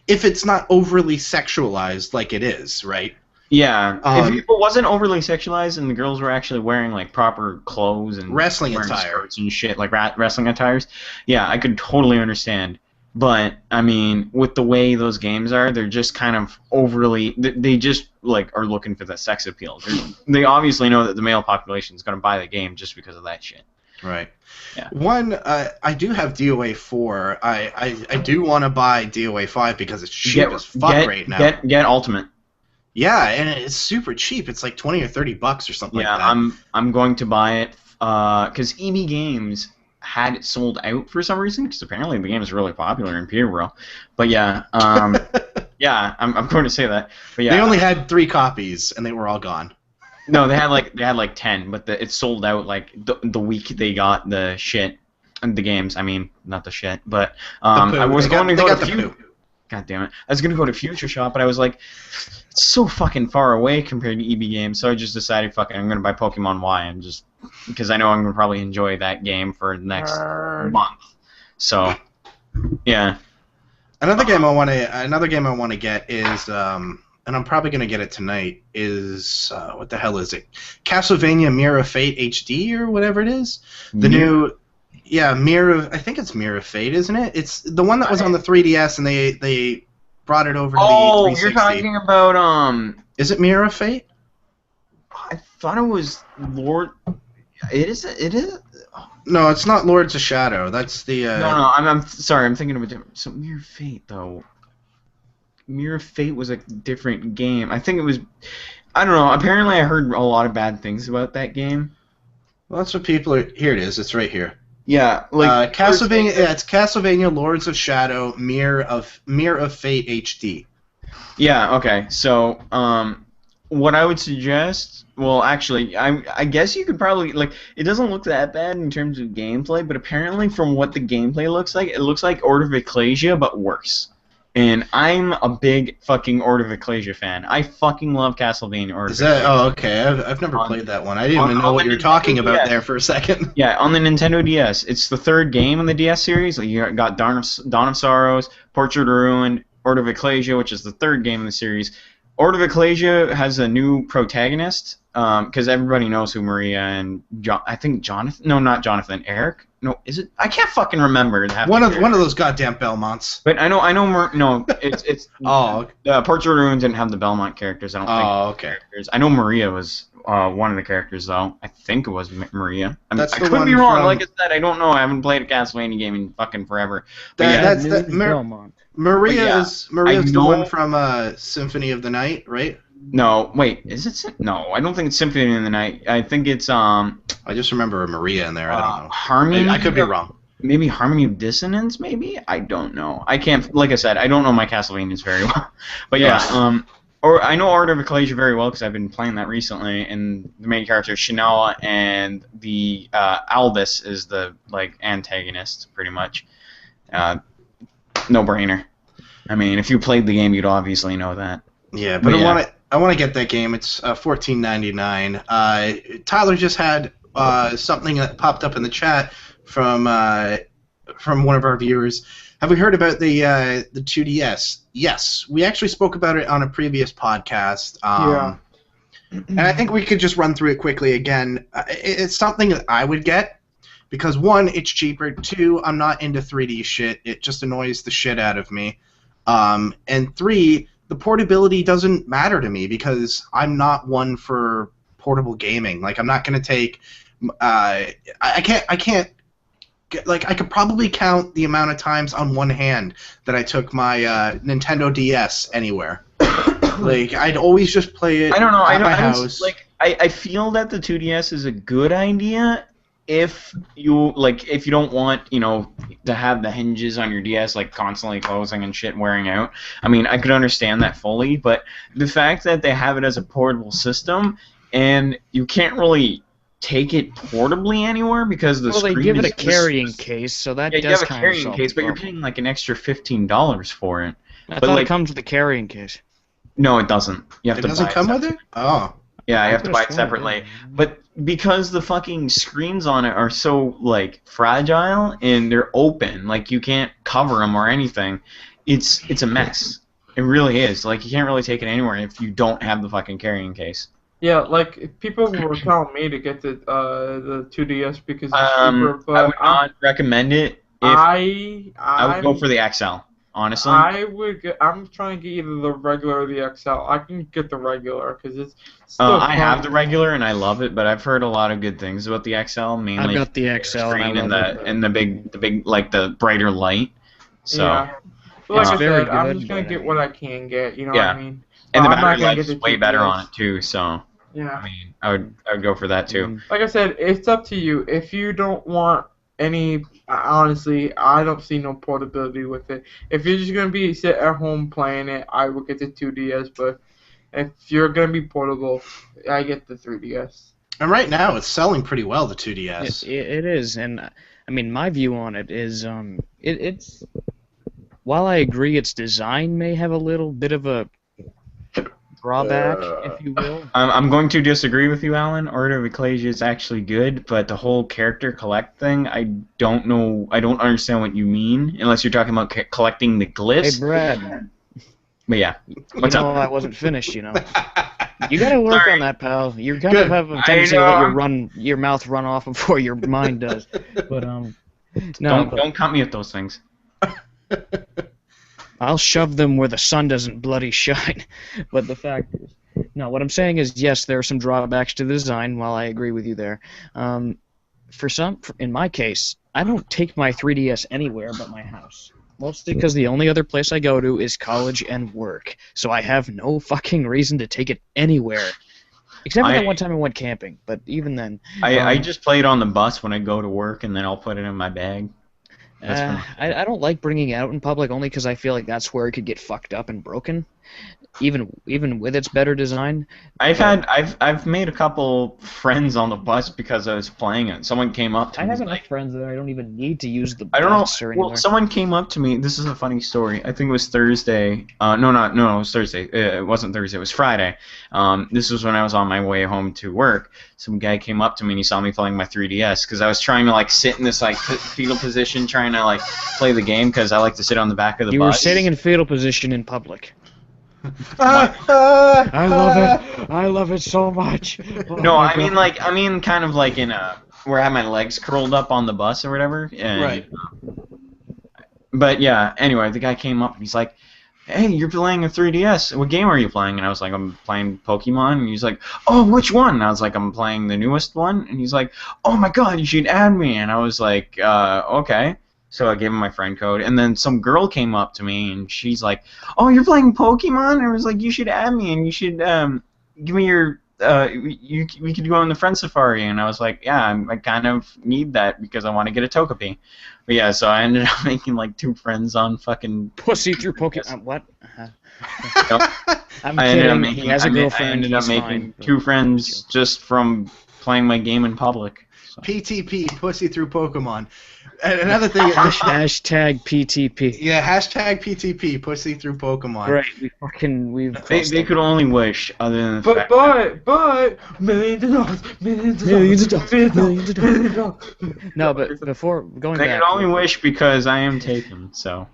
if it's not overly sexualized like it is, right? Yeah, if it wasn't overly sexualized and the girls were actually wearing like proper clothes and wrestling wearing attire skirts and shit, like wrestling attires, yeah, I could totally understand. But I mean, with the way those games are, they're just kind of overly. They just like are looking for the sex appeal. They obviously know that the male population is going to buy the game just because of that shit. Right. Yeah. One, I do have DOA 4. I do want to buy DOA 5 because it's cheap as fuck right now. Get Ultimate. Yeah, and it's super cheap. It's like $20 or $30 or something like that. Yeah, I'm going to buy it because EB Games had it sold out for some reason because apparently the game is really popular in Peterborough. But yeah, yeah, I'm going to say that. But yeah, they only had 3 copies and they were all gone. No, they had like 10, but it sold out like the week they got the shit and the games. I mean, not the shit, but I was going to go to Future. God damn it! I was going to go to Future Shop, but I was like, it's so fucking far away compared to EB Games, so I just decided, fucking, I'm going to buy Pokemon Y and just because I know I'm going to probably enjoy that game for the next month. So, yeah. Another game I want to get is and I'm probably going to get it tonight, is, what the hell is it? Castlevania Mirror of Fate HD or whatever it is? The new, I think it's Mirror of Fate, isn't it? It's the one that was on the 3DS and they brought it over to the 360. You're talking about, Is it Mirror of Fate? I thought it was Lord... It is... No, it's not Lords of Shadow. That's the, No, I'm sorry, I'm thinking of a different... So, Mirror of Fate, though... Mirror of Fate was a different game. I think it was... I don't know. Apparently I heard a lot of bad things about that game. Well, that's what people are... Here it is. It's right here. Yeah, like... Castlevania... Yeah, it's Castlevania Lords of Shadow Mirror of Fate HD. Yeah, okay. So, what I would suggest... Well, actually, I guess you could probably... Like, it doesn't look that bad in terms of gameplay, but apparently from what the gameplay looks like, it looks like Order of Ecclesia, but worse. And I'm a big fucking Order of Ecclesia fan. I fucking love Castlevania Order of Ecclesia. Oh, okay. I've never played that one. I didn't even know what you were talking about there for a second. Yeah, on the Nintendo DS. It's the third game in the DS series. Like, you got Dawn of Sorrows, Portrait of Ruin, Order of Ecclesia, which is the third game in the series. Order of Ecclesia has a new protagonist, because everybody knows who Maria and I think Jonathan. No, not Jonathan. Eric. No, is it? I can't fucking remember. One of those goddamn Belmonts. But I know. No, it's. Oh. Portrait of Ruin didn't have the Belmont characters. I don't think. Oh, okay. Characters. I know Maria was one of the characters though. I think it was Maria. I could be wrong. Like I said, I don't know. I haven't played a Castlevania game in fucking forever. That's Belmont. Maria's the one from Symphony of the Night, right? No, wait, is it? No, I don't think it's Symphony of the Night. I think it's I just remember a Maria in there. I don't know. Harmony. I could be wrong. Maybe Harmony of Dissonance. Maybe I don't know. I can't. Like I said, I don't know my Castlevanias very well. But yeah, or I know Order of Ecclesia very well because I've been playing that recently. And the main character is Chanel, and the Albus is the like antagonist, pretty much. No brainer. I mean, if you played the game, you'd obviously know that. Yeah, but I want to get that game. It's $14.99. Tyler just had something that popped up in the chat from one of our viewers. Have we heard about the 2DS? Yes, we actually spoke about it on a previous podcast. And I think we could just run through it quickly again. It's something that I would get because one, it's cheaper. Two, I'm not into 3D shit. It just annoys the shit out of me. And three, the portability doesn't matter to me because I'm not one for portable gaming. Like, I'm not gonna take. I can't. Like, I could probably count the amount of times on one hand that I took my Nintendo DS anywhere. Like, I'd always just play it I don't know. at my I house. I feel that the 2DS is a good idea if you don't want, to have the hinges on your DS like constantly closing and shit wearing out. I mean, I could understand that fully, but the fact that they have it as a portable system and you can't really take it portably anywhere because the screen they give it a is carrying case, so that you does have a kind carrying of case, but you're paying like an extra $15 for it. I but thought like, it comes with a carrying case. No, it doesn't. You have It to doesn't buy come with separately. it? Oh. Yeah, I you have to could've buy it sworn it separately. did. But because the fucking screens on it are so like fragile and they're open, like you can't cover them or anything, it's a mess. It really is. Like, you can't really take it anywhere if you don't have the fucking carrying case. Yeah, like people were telling me to get the 2DS because it's cheaper, but I would not recommend it. I would go for the XL. Honestly, I'm trying to get either the regular or the XL. I can get the regular because it's still I fun. have the regular and I love it, but I've heard a lot of good things about the XL, mainly I've got the for XL screen and I love it. and the big like the brighter light. So Yeah. But like It's I very said, I'm good, just gonna but get what I can get. You know Yeah. what I mean? and the I'm not battery gonna life get is the way better 2DS. on it too. So Yeah. I mean, I would go for that too. Like I said, it's up to you. If you don't want any, honestly, I don't see no portability with it. If you're just gonna be sit at home playing it, I would get the 2DS. But if you're gonna be portable, I get the 3DS. And right now, it's selling pretty well, the 2DS. It is, and I mean, my view on it is, it's. While I agree its design may have a little bit of a drawback, if you will. I'm going to disagree with you, Alan. Order of Ecclesia is actually good, but the whole character collect thing, I don't know. I don't understand what you mean, unless you're talking about collecting the Hey, gliss. Brad. But yeah, what's you know, up? I wasn't finished, you know. You gotta work Sorry. on that, pal. You kind Good. of have a I tendency to know. let your mouth run off before your mind does. But no, Don't cut me with those things. I'll shove them where the sun doesn't bloody shine. But the fact is, no, what I'm saying is, yes, there are some drawbacks to the design. While I agree with you there, in my case, I don't take my 3DS anywhere but my house. Mostly because the only other place I go to is college and work, so I have no fucking reason to take it anywhere. Except for that one time I went camping, but even then... I just play it on the bus when I go to work, and then I'll put it in my bag. I don't like bringing it out in public only because I feel like that's where it could get fucked up and broken, even with its better design. I've made a couple friends on the bus because I was playing it. Someone came up to me. I have enough friends that I don't even need to use the I don't bus know. or anywhere. Well, someone came up to me. This is a funny story. I think it was Thursday. No, it was Thursday. It wasn't Thursday. It was Friday. This was when I was on my way home to work. Some guy came up to me and he saw me playing my 3DS because I was trying to like sit in this like fetal position, trying to like play the game because I like to sit on the back of the You bus. were sitting in fetal position in public. I I love it. I love it so much. Oh No, my I mean kind of like in a where I have my legs curled up on the bus or whatever. And, Right. But yeah, anyway, the guy came up and he's like, "Hey, you're playing a 3DS. What game are you playing?" And I was like, "I'm playing Pokemon." And he's like, "Oh, which one?" And I was like, "I'm playing the newest one." And he's like, "Oh my God, you should add me." And I was like, "Okay." So I gave him my friend code, and then some girl came up to me, and she's like, "Oh, you're playing Pokemon?" And I was like, "You should add me, and you should give me your we could go on the friend safari." And I was like, "Yeah, I kind of need that because I want to get a Togepi." But yeah, so I ended up making like 2 friends on fucking. Pussy through Pokemon. What? I'm I ended up kidding. making. He has a I girlfriend. ended up He's making fine. 2 friends just from playing my game in public. So. PTP, pussy through Pokemon. And another thing, Hashtag PTP. yeah, hashtag PTP, pussy through Pokemon. Great. We've They could only wish, other than the fact. But millions of dollars, Millions of dollars, millions of dollars. No, but before going They back. could only wish because I am taken. So.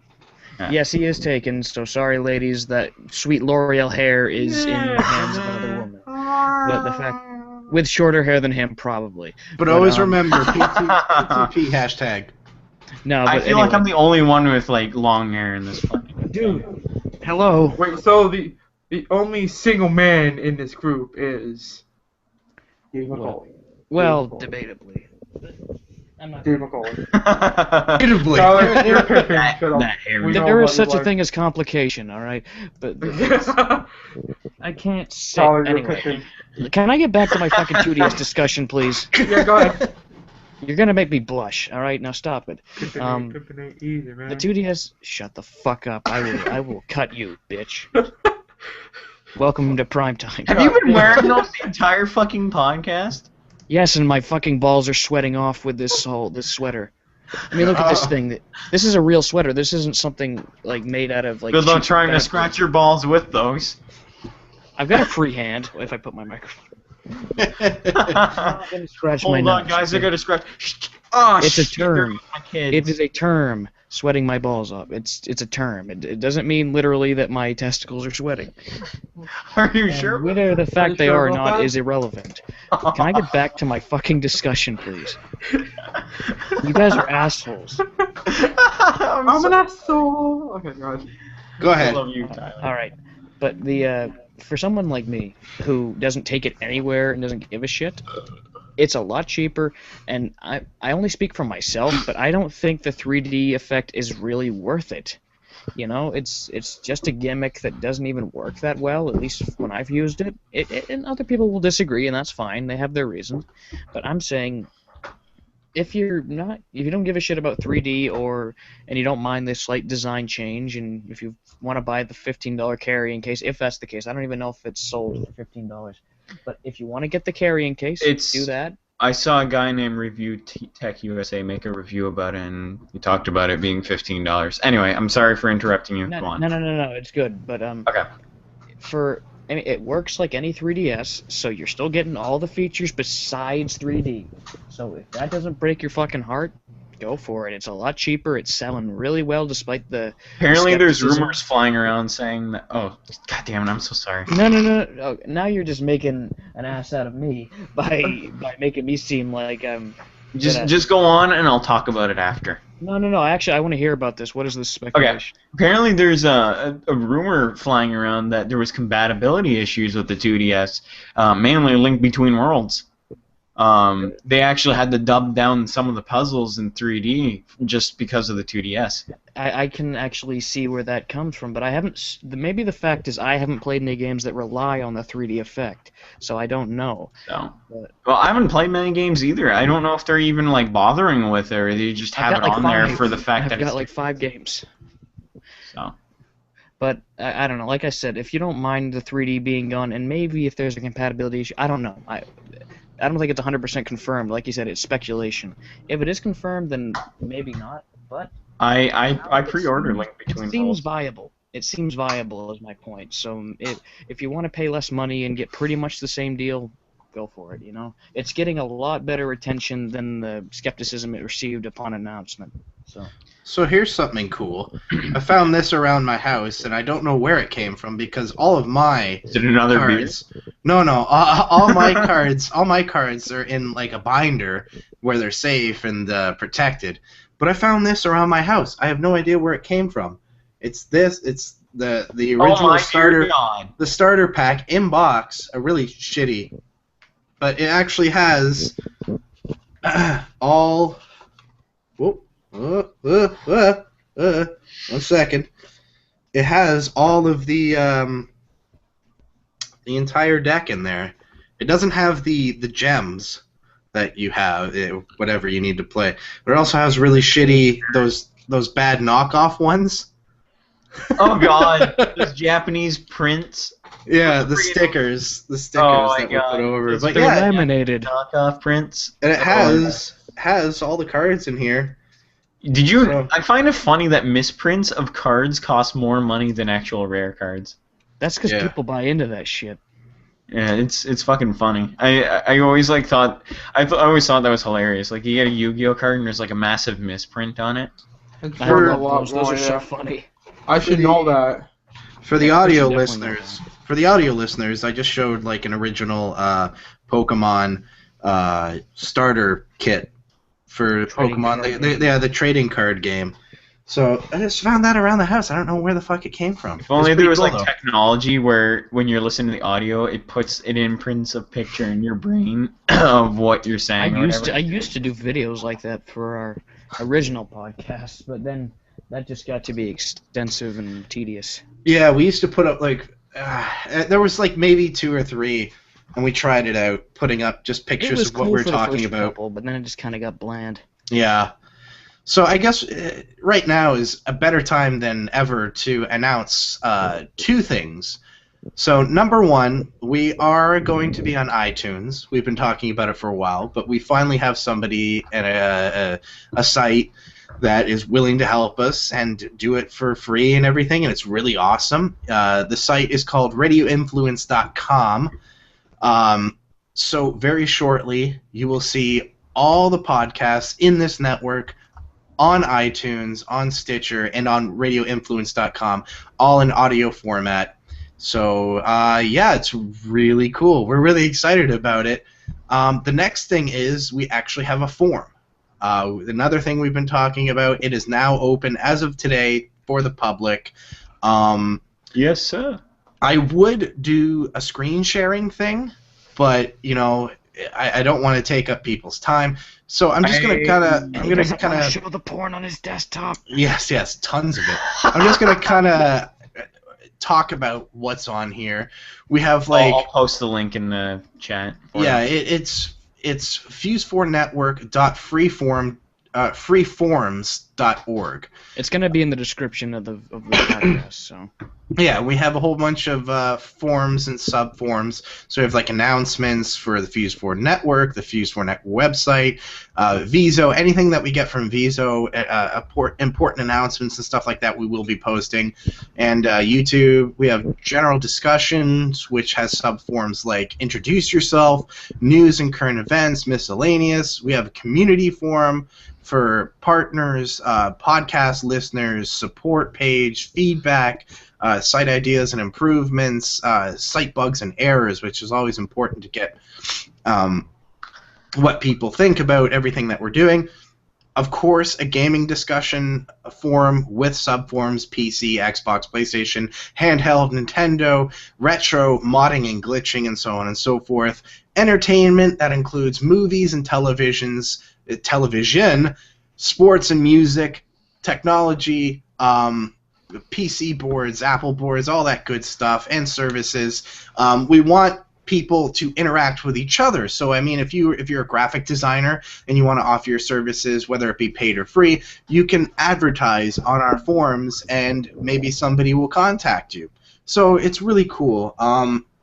Yeah. Yes, he is taken. So sorry, ladies. That sweet L'Oreal hair is in the hands of another woman. But the fact. With shorter hair than him, probably. But always remember, PTP hashtag. No, I but feel like I'm the only one with like long hair in this fucking. Dude, hello. Wait, so the only single man in this group is Dave McCauley. Well, debatably. I'm not. Dave McCauley. Debatably. Tyler, you're picking. Shut up. That hair. We know There is about such your a thing as complication, all right? But I can't say. Tyler, you're Anyway, picking. can I get back to my fucking 2DS discussion, please? Yeah, go ahead. You're gonna make me blush, all right? Now stop it. Pippin ain't easy, man. The 2DS. Shut the fuck up. I will cut you, bitch. Welcome to prime time. Have you been wearing those the entire fucking podcast? Yes, and my fucking balls are sweating off with this sweater. I mean, look at this thing. This is a real sweater. This isn't something like made out of like. Good luck cheap trying to fabric. scratch your balls with those. I've got a free hand if I put my microphone. I'm gonna scratch my Hold on, nuts, guys. okay? I gotta scratch. Oh, It's a shit, term. my kids. It is a term. Sweating my balls up. It's a term. It doesn't mean literally that my testicles are sweating. Are you And sure? whether the fact they sure are or about not that? is irrelevant. Can I get back to my fucking discussion, please? You guys are assholes. I'm an asshole. Okay, go ahead. Go I ahead. love you, Tyler. All right, but the for someone like me who doesn't take it anywhere and doesn't give a shit, it's a lot cheaper. And I only speak for myself, but I don't think the 3D effect is really worth it. You know, it's just a gimmick that doesn't even work that well. At least when I've used it. And other people will disagree, and that's fine. They have their reasons. But I'm saying, if you don't give a shit about 3D and you don't mind the slight design change, and if you want to buy the $15 carrying case, if that's the case, I don't even know if it's sold for $15. But if you want to get the carrying case, do that. I saw a guy named Review Tech USA make a review about it, and he talked about it being $15. Anyway, I'm sorry for interrupting you. Go on. No, it's good. But Okay. it works like any 3DS, so you're still getting all the features besides 3D. So if that doesn't break your fucking heart, go for it. It's a lot cheaper. It's selling really well despite the Apparently, there's skepticism. rumors flying around saying that. Oh, god damn it! I'm so sorry. No. Oh, now you're just making an ass out of me by making me seem like I'm. Just go on, and I'll talk about it after. No. Actually, I want to hear about this. What is this speculation? Apparently, there's a rumor flying around that there was compatibility issues with the 2DS, mainly Link Between Worlds. They actually had to dub down some of the puzzles in 3D just because of the 2DS. I can actually see where that comes from, but I haven't. Maybe the fact is I haven't played any games that rely on the 3D effect, so I don't know. So, But well, I haven't played many games either. I don't know if they're even like bothering with it, or they just have it on there for the fact that I've got it's like 5 games. so. But I don't know. Like I said, if you don't mind the 3D being gone, and maybe if there's a compatibility issue, I don't know. I don't think it's 100% confirmed. Like you said, it's speculation. If it is confirmed, then maybe not. But I pre-ordered Link Between it seems Worlds. viable. It seems viable is my point. So if you want to pay less money and get pretty much the same deal, go for it. You know, it's getting a lot better attention than the skepticism it received upon announcement. So here's something cool. I found this around my house, and I don't know where it came from because all of my Is it another beer? cards. No. All my cards are in like a binder where they're safe and protected. But I found this around my house. I have no idea where it came from. It's this. It's the original starter. The starter pack in box. A really shitty. But it actually has all. Whoop. 1 second. It has all of the entire deck in there. It doesn't have the gems that you have, whatever you need to play. But it also has really shitty those bad knockoff ones. Oh god, those Japanese prints. Yeah, the stickers Oh my that we God. put over. It's But They're yeah, laminated. Knockoff prints. and it has all the cards in here. Did you? So- I find it funny that misprints of cards cost more money than actual rare cards. That's because Yeah. people buy into that shit. Yeah, it's fucking funny. I always like thought I always thought that was hilarious. Like you get a Yu-Gi-Oh card and there's like a massive misprint on it. It's I worth love a lot those. Those more, are so yeah. funny. I should know that. For the audio definitely know listeners, for the audio listeners, I just showed like an original Pokemon starter kit for Pokemon. The trading card game. So I just found that around the house. I don't know where the fuck it came from. If only there was cool, like technology where when you're listening to the audio, it imprints a picture in your brain of what you're saying. I used to do videos like that for our original podcast, but then that just got to be extensive and tedious. Yeah, we used to put up like there was like maybe 2 or 3, and we tried it out, putting up just pictures of what we were talking about. Couple, but then it just kind of got bland. Yeah. So I guess right now is a better time than ever to announce 2 things. So number 1, we are going to be on iTunes. We've been talking about it for a while, but we finally have somebody at a site that is willing to help us and do it for free and everything, and it's really awesome. The site is called radioinfluence.com. So very shortly, you will see all the podcasts in this network on iTunes, on Stitcher, and on radioinfluence.com, all in audio format. So, yeah, it's really cool. We're really excited about it. The next thing is we actually have a forum. Another thing we've been talking about, it is now open as of today for the public. Yes, sir. I would do a screen sharing thing, but, you know, I don't want to take up people's time, so I'm just gonna kind of show the porn on his desktop. Yes, tons of it. I'm just gonna kind of talk about what's on here. We have like I'll post the link in the chat. Yeah, it's Fuse-4Network.freeforums.org. It's gonna be in the description of the podcast. So. Yeah, we have a whole bunch of forums and sub-forums. So we have like announcements for the Fuse-4 Network, the Fuse-4 Network website, Viso, anything that we get from Viso, important announcements and stuff like that we will be posting. And YouTube, we have general discussions, which has sub-forums like Introduce Yourself, News and Current Events, Miscellaneous. We have a community forum for partners, podcast listeners, support page, feedback, site ideas and improvements, site bugs and errors, which is always important to get what people think about everything that we're doing. Of course, a gaming discussion forum with subforums, PC, Xbox, PlayStation, handheld, Nintendo, retro, modding and glitching, and so on and so forth. Entertainment, that includes movies and television, sports and music, technology, PC boards, Apple boards, all that good stuff, and services. We want people to interact with each other. So, I mean, if you're a graphic designer and you want to offer your services, whether it be paid or free, you can advertise on our forums, and maybe somebody will contact you. So it's really cool.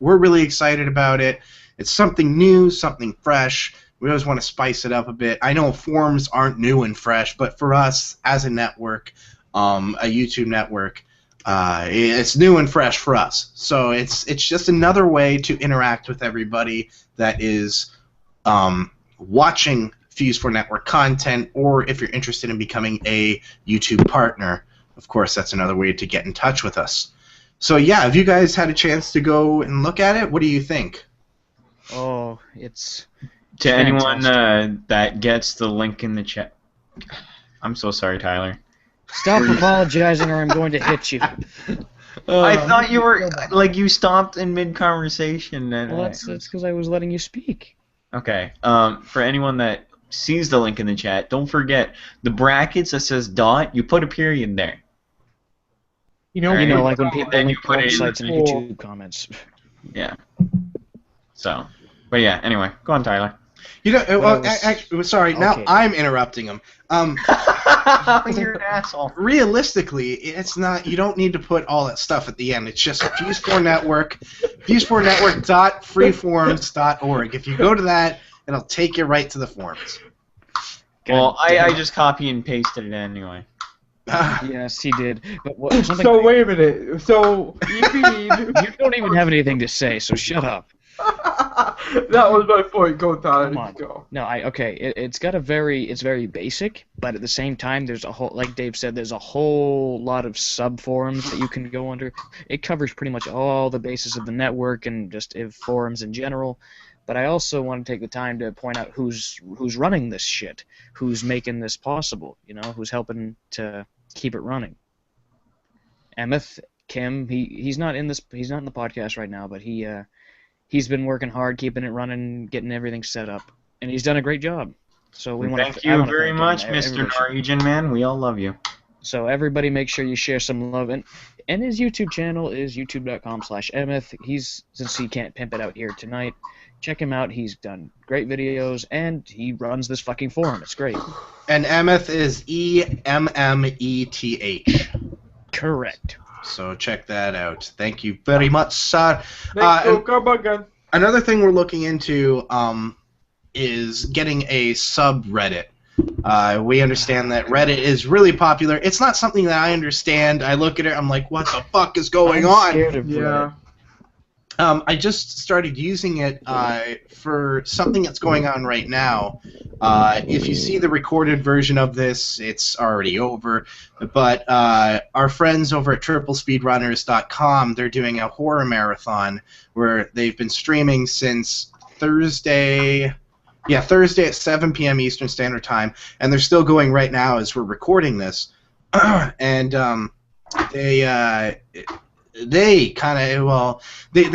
We're really excited about it. It's something new, something fresh. We always want to spice it up a bit. I know forums aren't new and fresh, but for us as a network, a YouTube network, it's new and fresh for us. So it's just another way to interact with everybody that is watching Fuse-4 Network content, or if you're interested in becoming a YouTube partner, of course, that's another way to get in touch with us. So yeah, have you guys had a chance to go and look at it? What do you think? Oh, it's... To anyone that gets the link in the chat. I'm so sorry, Tyler. Stop apologizing or I'm going to hit you. I thought you were, like, you stopped in mid-conversation. Well, that's because I was letting you speak. Okay. For anyone that sees the link in the chat, don't forget, the brackets that says dot, you put a period there. You know, like when people link websites and YouTube comments. Yeah. So, but yeah, anyway, go on, Tyler. You know, well, actually, sorry. Now I'm interrupting him. You're an asshole. Realistically, it's not. You don't need to put all that stuff at the end. It's just Fuse-4 Network, Fuse4Network.freeforums.org. If you go to that, it'll take you right to the forums. Well, I just copy and pasted it anyway. Yes, he did. But what, so wait a minute. So you don't even have anything to say. So shut up. That was my point. Go, Tyler. Come on. Go. No, it's very basic, but at the same time, there's a whole, like Dave said, there's a whole lot of sub forums that you can go under. It covers pretty much all the bases of the network and just forums in general. But I also want to take the time to point out who's running this shit, who's making this possible, who's helping to keep it running. Emmeth, Kim, he's not in the podcast right now, but he's been working hard, keeping it running, getting everything set up, and he's done a great job. So we want to thank you very much, Mr. Norwegian Man. We all love you. So everybody, make sure you share some love, and his YouTube channel is youtube.com/Emmeth. Since he can't pimp it out here tonight, check him out. He's done great videos, and he runs this fucking forum. It's great. And Emmeth is EMMETH. Correct. So check that out. Thank you very much, sir. Another thing we're looking into is getting a subreddit. We understand that Reddit is really popular. It's not something that I understand. I look at it, I'm like, what the fuck is going on? Scared of Reddit. I just started using it for something that's going on right now. If you see the recorded version of this, it's already over. But our friends over at triplespeedrunners.com, they're doing a horror marathon where they've been streaming since Thursday. Yeah, Thursday at 7 p.m. Eastern Standard Time, and they're still going right now as we're recording this. And they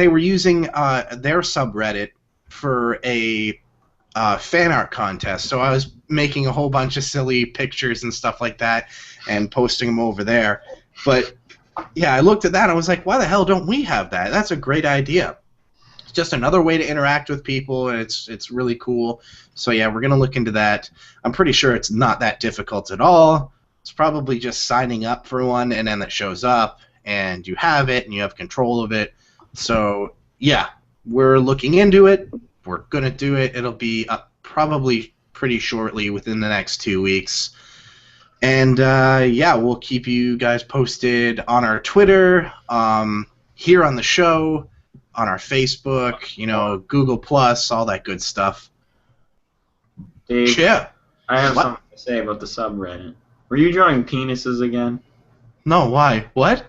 were using their subreddit for a fan art contest. So I was making a whole bunch of silly pictures and stuff like that and posting them over there. But yeah, I looked at that and I was like, why the hell don't we have that? That's a great idea. It's just another way to interact with people, and it's really cool. So yeah, we're gonna look into that. I'm pretty sure it's not that difficult at all. It's probably just signing up for one, and then it shows up, and you have it, and you have control of it. So yeah, we're looking into it. We're gonna do it. It'll be up probably pretty shortly, within the next 2 weeks. And yeah, we'll keep you guys posted on our Twitter, here on the show, on our Facebook, Google Plus, all that good stuff. Dave, yeah. I have something to say about the subreddit. Were you drawing penises again? No, why? What?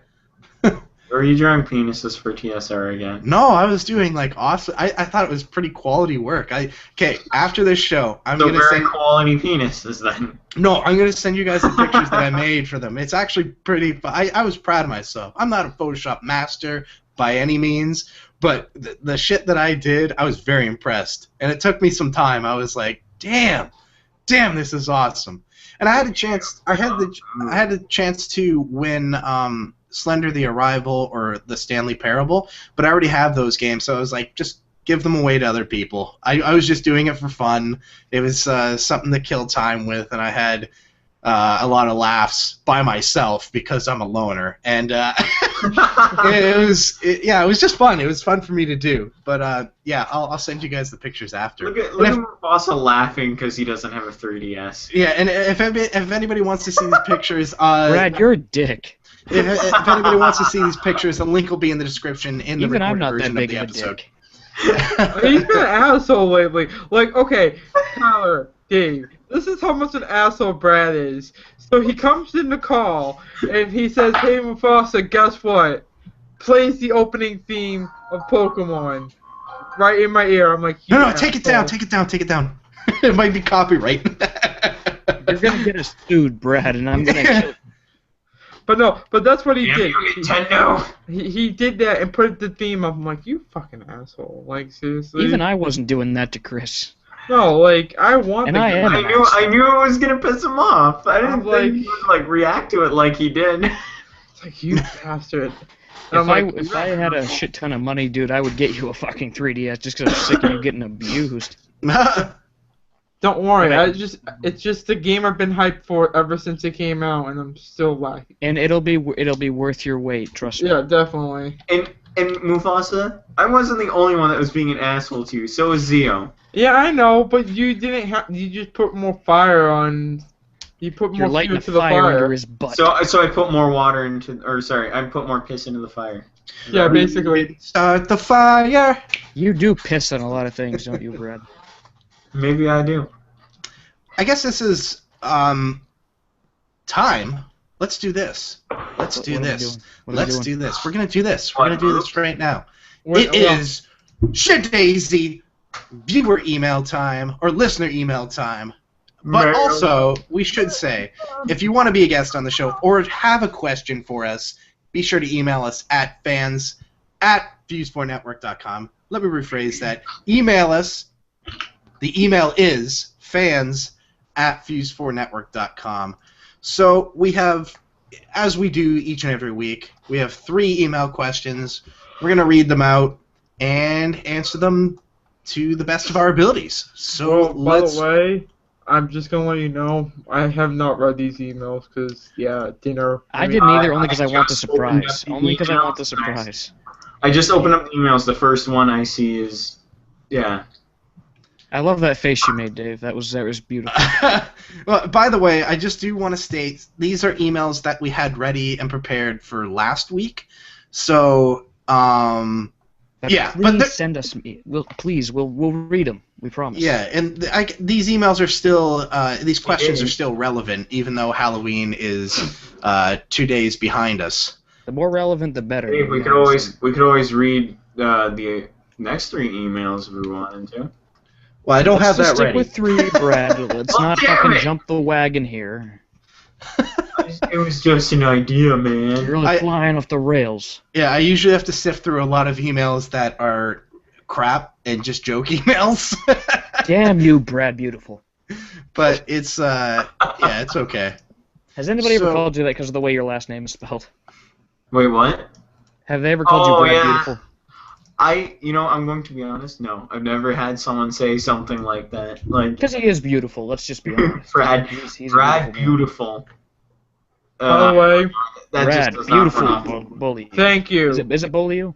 Or are you drawing penises for TSR again? No, I was doing awesome. I thought it was pretty quality work. Okay, after this show, I'm gonna send quality penises then. No, I'm gonna send you guys the pictures that I made for them. It's actually pretty. I was proud of myself. I'm not a Photoshop master by any means, but the shit that I did, I was very impressed. And it took me some time. I was like, damn, this is awesome. And I had a chance. I had the chance to win Slender the Arrival or the Stanley Parable, but I already have those games, so I was like, just give them away to other people. I was just doing it for fun. It was something to kill time with, and I had a lot of laughs by myself because I'm a loner, and it was just fun. It was fun for me to do. But yeah, I'll send you guys the pictures after. Look at Mufasa laughing because he doesn't have a 3DS. Yeah, and if anybody wants to see these pictures, Brad, you're a dick. If anybody wants to see these pictures, the link will be in the description in the recorded version of the episode. He's been an asshole lately. Okay, Tyler, Dave, this is how much an asshole Brad is. So he comes in the call, and he says, hey, Mufasa, guess what? Plays the opening theme of Pokemon right in my ear. I'm like, no, take it down. It might be copyright. You're going to get us sued, Brad, and I'm going to kill you. But that's what he did. Nintendo. He did that and put the theme up. I'm like, you fucking asshole. Seriously. Even I wasn't doing that to Chris. No, I want. And I knew it was gonna piss him off. I didn't think he would react to it like he did. It's like, you bastard. If I had a shit ton of money, dude, I would get you a fucking 3DS just because I'm sick of you getting abused. Don't worry, it's just the game I've been hyped for ever since it came out, and I'm still liking. And it'll be worth your weight, trust me. Yeah, definitely. And Mufasa, I wasn't the only one that was being an asshole to you. So was Zio. Yeah, I know, but you didn't have. You just put more fire on. You put more fuel to the fire under his butt. So I put more water into, I put more piss into the fire. Yeah, basically. Start the fire. You do piss on a lot of things, don't you, Brad? Maybe I do. I guess this is time. Let's do this. Let's do this. Let's do this. We're gonna do this. We're gonna do this right now. It is Shadaisy viewer email time or listener email time. But also, we should say, if you want to be a guest on the show or have a question for us, be sure to email us at fans@fuse4network.com. Let me rephrase that. Email us. The email is fans@fuse4network.com. So we have, as we do each and every week, we have 3 email questions. We're going to read them out and answer them to the best of our abilities. So by the way, I'm just going to let you know, I have not read these emails because, dinner. I didn't either, only because I want the surprise. Only because I want the surprise. I just opened up the emails. The first one I see is, I love that face you made, Dave. That was beautiful. Well, by the way, I just do want to state these are emails that we had ready and prepared for last week. So, please send us. We'll read them. We promise. Yeah, and these emails are still these questions are still relevant, even though Halloween is 2 days behind us. The more relevant, the better. Hey, we could always read the next 3 emails if we wanted to. Well, I don't have that stick ready. With 3, Brad. Let's not fucking jump the wagon here. It was just an idea, man. You're really flying off the rails. Yeah, I usually have to sift through a lot of emails that are crap and just joke emails. Damn you, Brad Beautiful. But it's it's okay. Has anybody ever called you that because of the way your last name is spelled? Wait, what? Have they ever called you Brad Beautiful? I'm going to be honest. No, I've never had someone say something like that. Because he is beautiful. Let's just be honest. Brad Beautiful. By the way, that Brad just Beautiful Bully. Thank you. Is it Beaulieu?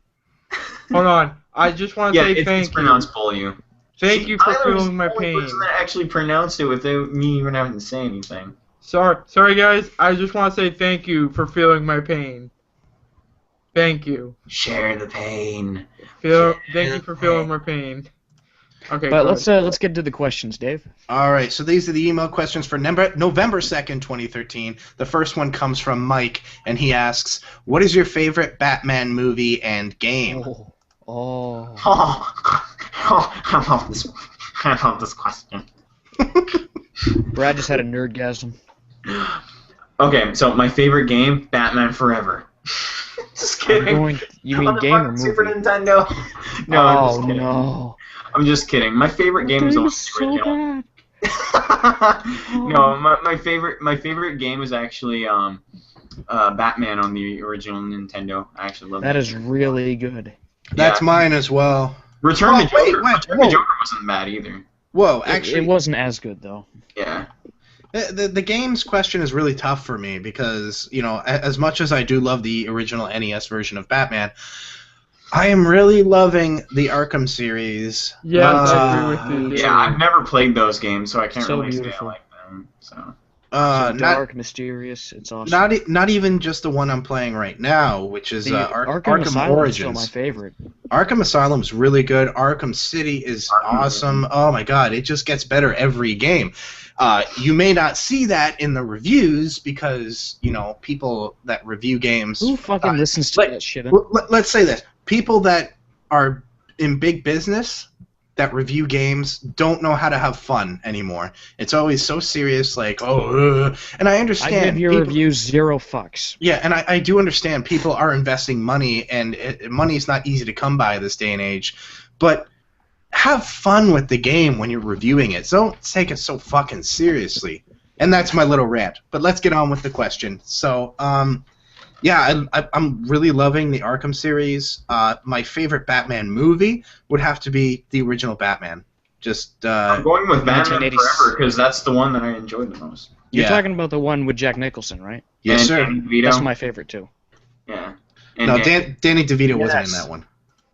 Hold on. I just want to say thank it's you. pronounced Beaulieu. Thank you for feeling my Tyler's the only pain. person that actually pronounced it without me even having to say anything. Sorry, guys. I just want to say thank you for feeling my pain. Thank you. Share the pain. Thank you for feeling my pain. Okay. But let's get to the questions, Dave. All right. So these are the email questions for November 2nd, 2013. The first one comes from Mike, and he asks, "What is your favorite Batman movie and game?" Oh. I love this question. Brad just had a nerdgasm. Okay, so my favorite game, Batman Forever. Just kidding. You mean game or movie? Super Nintendo. No, I'm just kidding. No. I'm just kidding. My favorite game is always so original. bad. No, my favorite game is actually Batman on the original Nintendo. I actually love that. That is really good. That's mine as well. Return to Joker. Wait, Return to Joker wasn't bad either. Whoa, actually, It wasn't as good though. Yeah. The games question is really tough for me because, as much as I do love the original NES version of Batman, I am really loving the Arkham series. Yes, I agree with you. Yeah, I've never played those games, so I can't So really say I beautiful. like them. So. Dark, mysterious. It's awesome. Not even just the one I'm playing right now, which is Arkham Asylum Origins. is still my favorite. Arkham Asylum is really good. Arkham City is awesome. Oh my god, it just gets better every game. You may not see that in the reviews because, people that review games... Who fucking listens to that shit? Let's say this. People that are in big business that review games don't know how to have fun anymore. It's always so serious, like, and I understand... I give your reviews 0 fucks. Yeah, and I do understand people are investing money, and money is not easy to come by this day and age, but... have fun with the game when you're reviewing it. So don't take it so fucking seriously. And that's my little rant. But let's get on with the question. So, I'm really loving the Arkham series. My favorite Batman movie would have to be the original Batman. I'm going with Batman 1980s. Forever because that's the one that I enjoyed the most. You're talking about the one with Jack Nicholson, right? Yes, And sir. Danny DeVito. That's my favorite too. Yeah. No, Danny DeVito wasn't in that one.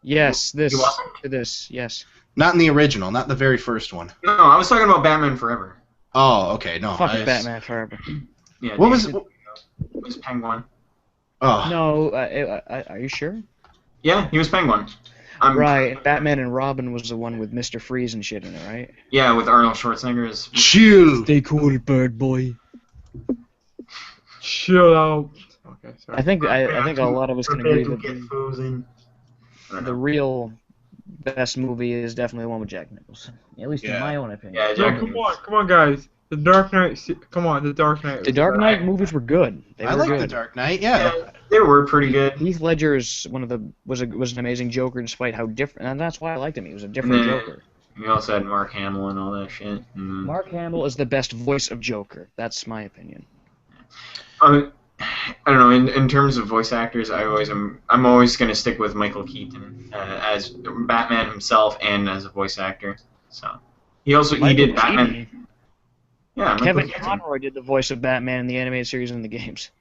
Yes, He wasn't? yes. Not in the original, not the very first one. No, I was talking about Batman Forever. Oh, okay, no. Fuck Batman Forever. Yeah. What was... It was Penguin. Oh. No, are you sure? Yeah, he was Penguin. Right, and Batman and Robin was the one with Mr. Freeze and shit in it, right? Yeah, with Arnold Schwarzenegger as... Chill. Stay cool, bird boy. Chill out. Okay, sorry. I think a lot of us can agree that the real best movie is definitely the one with Jack Nicholson. At least in my own opinion. Yeah, Jack come on, guys. The Dark Knight. Come on, the Dark Knight. The Dark Knight movies were good. I like the Dark Knight. Yeah. They were pretty good. Heath Ledger is was an amazing Joker, despite how different, and that's why I liked him. He was a different Joker. You also had Mark Hamill and all that shit. Mark Hamill is the best voice of Joker. That's my opinion. I don't know. In terms of voice actors, I'm always gonna stick with Michael Keaton as Batman himself and as a voice actor. So he did Batman. Yeah, Kevin Conroy did the voice of Batman in the animated series and in the games.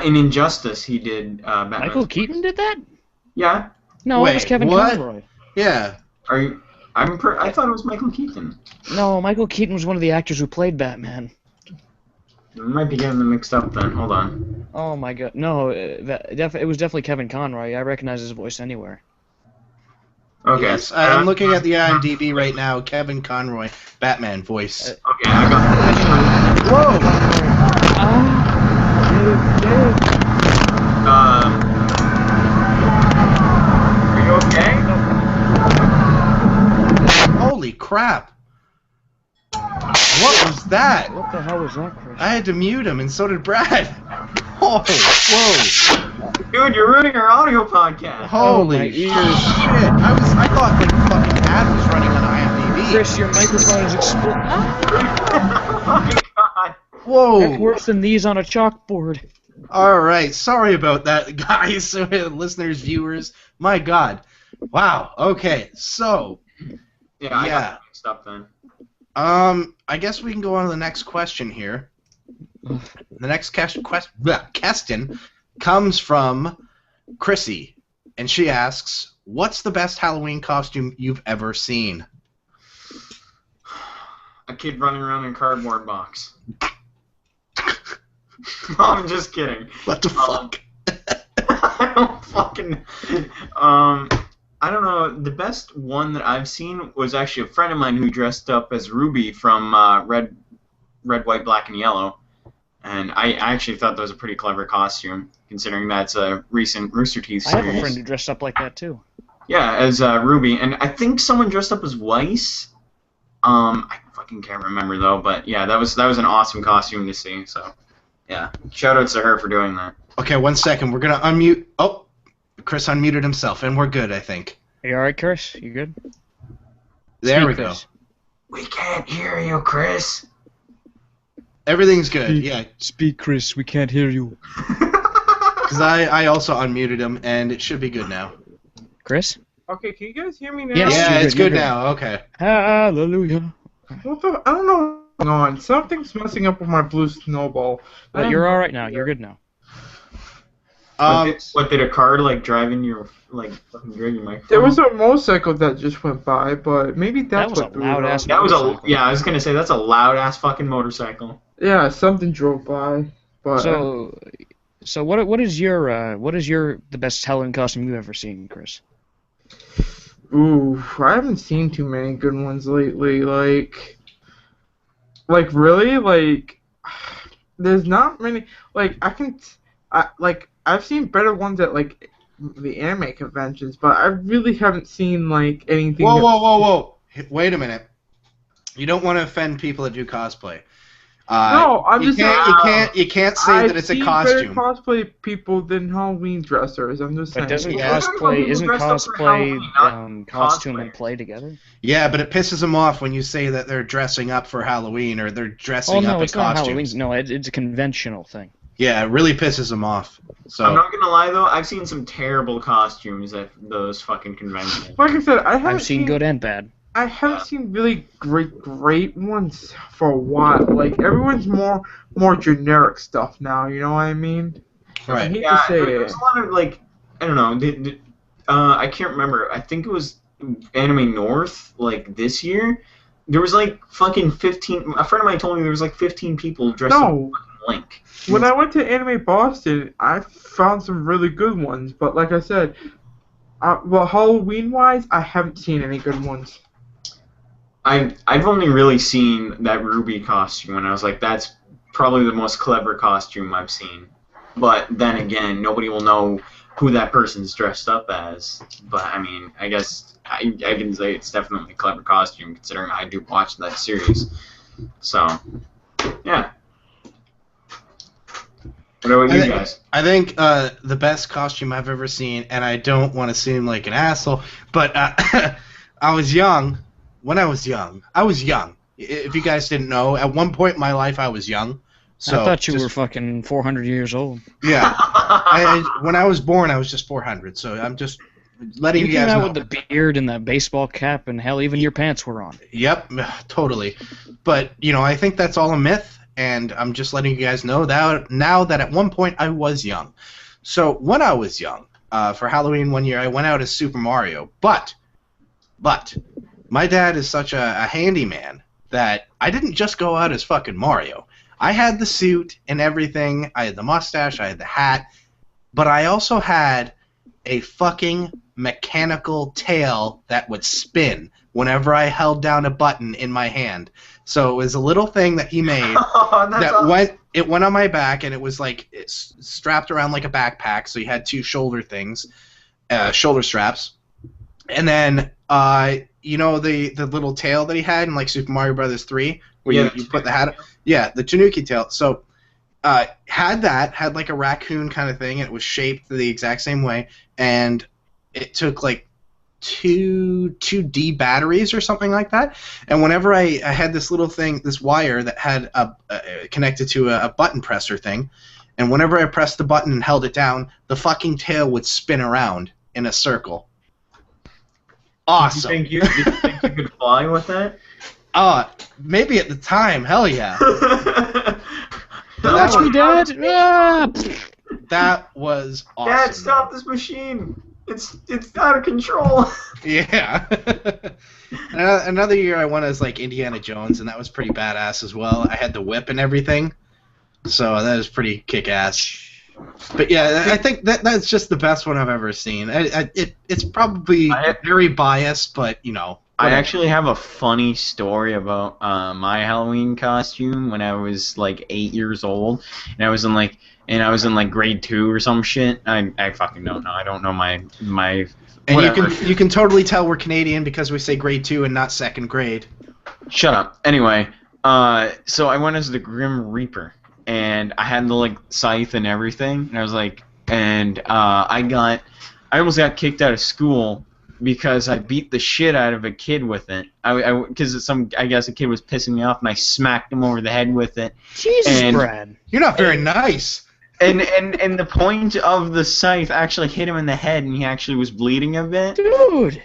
In Injustice, he did Batman. Michael Keaton did that? Yeah. No, it was Kevin Conroy. Yeah. Are you? I thought it was Michael Keaton. No, Michael Keaton was one of the actors who played Batman. I might be getting them mixed up then. Hold on. Oh my god, no, it was definitely Kevin Conroy. I recognize his voice anywhere. Okay. Yes, I'm looking at the IMDb right now. Kevin Conroy, Batman voice. Okay, I got the Whoa! Are you okay? Holy crap! What was that? What the hell was that, Chris? I had to mute him, and so did Brad. Oh, whoa! Dude, you're ruining our audio podcast. Holy my shit! ears. I thought like fucking ad was running on IMDb. Chris, your microphone is exploding. Oh my god. Whoa! That's worse than these on a chalkboard. All right, sorry about that, guys, listeners, viewers. My God! Wow. Okay, so Yeah, I got mixed up then. I guess we can go on to the next question here. The next question comes from Chrissy, and she asks, "What's the best Halloween costume you've ever seen?" A kid running around in a cardboard box. I'm just kidding. What the fuck? I don't fucking. I don't know. The best one that I've seen was actually a friend of mine who dressed up as Ruby from Red, White, Black, and Yellow. And I actually thought that was a pretty clever costume, considering that's a recent Rooster Teeth series. I have a friend who dressed up like that too. Yeah, as Ruby, and I think someone dressed up as Weiss. I fucking can't remember though, but yeah, that was an awesome costume to see. So, yeah, shoutouts to her for doing that. Okay, 1 second. We're gonna unmute. Oh, Chris unmuted himself, and we're good, I think. Are you alright, Chris? You good? There Speak, we go. Chris. We can't hear you, Chris. Everything's good. Yeah, Speak, Chris. We can't hear you. because I also unmuted him, and it should be good now. Chris? Okay, can you guys hear me now? Yes. Yeah, you're it's good, good you're now. Okay. Hallelujah. What the? I don't know what's going on. Something's messing up with my blue snowball. But you're alright now. You're good now. What did a car driving your fucking drag your microphone? There was a motorcycle that just went by, but maybe That that's was what a threw it loud off. ass That was motorcycle. I was gonna say that's a loud ass fucking motorcycle. Yeah, something drove by. But So what is the best Halloween costume you've ever seen, Chris? ooh, I haven't seen too many good ones lately. Like really, there's not many. I've seen better ones at the anime conventions, but I really haven't seen anything. Whoa! Wait a minute. You don't want to offend people that do cosplay. No, I'm just saying. You can't say that it's a costume. I've seen better cosplay people than Halloween dressers. I'm just saying. But doesn't Yeah. isn't Dressed up for cosplay Halloween, not costume cosplay. and play together? Yeah, but it pisses them off when you say that they're dressing up for Halloween or they're dressing Oh up no, in it's not Halloween. costumes. No, it's a conventional thing. Yeah, it really pisses them off. So I'm not gonna lie though, I've seen some terrible costumes at those fucking conventions. Like I said, I haven't I've seen good and bad. I haven't seen really great ones for a while. Everyone's more generic stuff now. You know what I mean? I right. hate Yeah, to say there's it. a lot of I don't know. I can't remember. I think it was Anime North this year. There was fucking 15. A friend of mine told me there was 15 people dressed up No, as Link. when I went to Anime Boston, I found some really good ones. But like I said, Well, Halloween-wise, I haven't seen any good ones. I've only really seen that Ruby costume, and I was like, that's probably the most clever costume I've seen. But then again, nobody will know who that person's dressed up as. But I mean, I guess I can say it's definitely a clever costume, considering I do watch that series. So, yeah. What about you guys? I think the best costume I've ever seen, and I don't want to seem like an asshole, but I was young. When I was young. If you guys didn't know, at one point in my life I was young. So I thought you were fucking 400 years old. Yeah. When I was born, I was just 400, so I'm just letting you guys know. You came out with the beard and the baseball cap, and hell, even your pants were on. Yep, totally. But, I think that's all a myth, and I'm just letting you guys know that now that at one point I was young. So when I was young, for Halloween one year, I went out as Super Mario. But my dad is such a handyman that I didn't just go out as fucking Mario. I had the suit and everything. I had the mustache. I had the hat. But I also had a fucking mechanical tail that would spin whenever I held down a button in my hand. So it was a little thing that he made It went on my back, and it was like it's strapped around like a backpack. So you had two shoulder things, shoulder straps. And then, the little tail that he had in like Super Mario Brothers 3, where you put the hat up? Yeah, the Tanuki tail. So, had like a raccoon kind of thing, and it was shaped the exact same way, and it took like two D batteries or something like that. And whenever I had this little thing, this wire that had connected to a button presser thing, and whenever I pressed the button and held it down, the fucking tail would spin around in a circle. Awesome. Did you think you could fly with that? Maybe at the time. Hell yeah. Watch me, Dad. That was awesome. Dad, stop this machine. It's out of control. Yeah. Another year I went as like Indiana Jones, and that was pretty badass as well. I had the whip and everything, so that was pretty kick-ass. But yeah, I think that's just the best one I've ever seen. It's probably very biased, but I actually have a funny story about my Halloween costume when I was like 8 years old, and I was in like grade 2 or some shit. I fucking don't know. I don't know my. And you can totally tell we're Canadian because we say grade 2 and not second grade. Shut up. Anyway, so I went as the Grim Reaper. And I had the like scythe and everything, and I was like, I almost got kicked out of school because I beat the shit out of a kid with it. Because I guess a kid was pissing me off, and I smacked him over the head with it. Jesus, Brad, you're not very nice. And the point of the scythe actually hit him in the head, and he actually was bleeding a bit. Dude.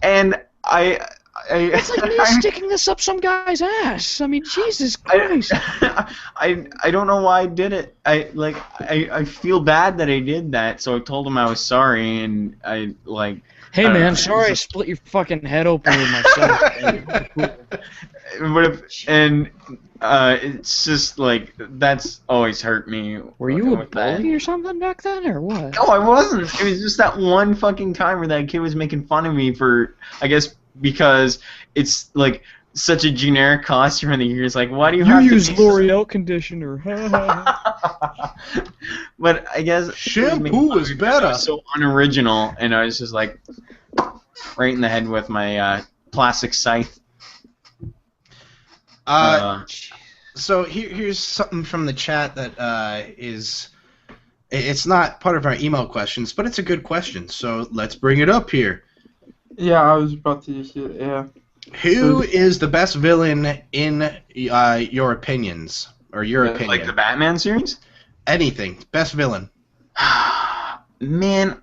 And it's like me sticking this up some guy's ass. I mean, Jesus Christ. I don't know why I did it. I feel bad that I did that, so I told him I was sorry, and Hey man, sorry I split your fucking head open with my it's just like that's always hurt me. Were you a bully or something back then, or what? No, I wasn't. It was just that one fucking time where that kid was making fun of me for, I guess, because it's like such a generic costume in the years. Like, why do you have to use L'Oreal conditioner? But I guess shampoo is better. So unoriginal, and I was just like right in the head with my plastic scythe. So here's something from the chat that it's not part of our email questions, but it's a good question. So let's bring it up here. Yeah, I was about to use it, yeah. Who is the best villain in your opinions, or your opinion? Like the Batman series? Anything. Best villain. Man.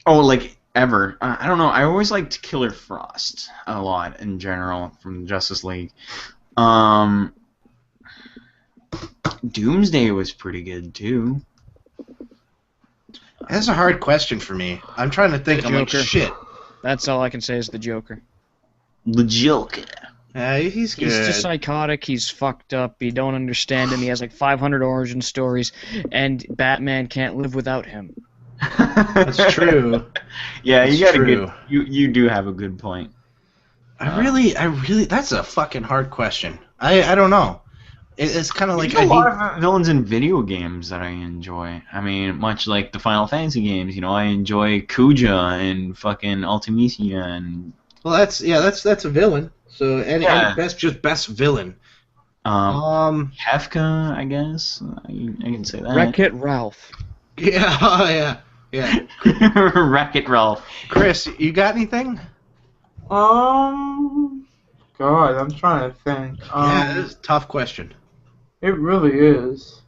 Oh, like ever. I don't know. I always liked Killer Frost a lot in general from Justice League. Doomsday was pretty good too. That's a hard question for me. I'm trying to think. I'm like, shit. That's all I can say is the Joker. The Joker. He's good. He's just psychotic. He's fucked up. You don't understand him. He has like 500 origin stories, and Batman can't live without him. That's true. Yeah, It's you got true. a good. You do have a good point. I really, that's a fucking hard question. I don't know. It's kind of like There's a lot of villains in video games that I enjoy. I mean, much like the Final Fantasy games, I enjoy Kuja and fucking Ultimisia and Well, that's a villain. So any best villain. Hefka, I guess. I can say that. Wreck-It Ralph. Yeah, yeah. Wreck-It Ralph. Chris, you got anything? God, I'm trying to think. Yeah, this is a tough question. It really is.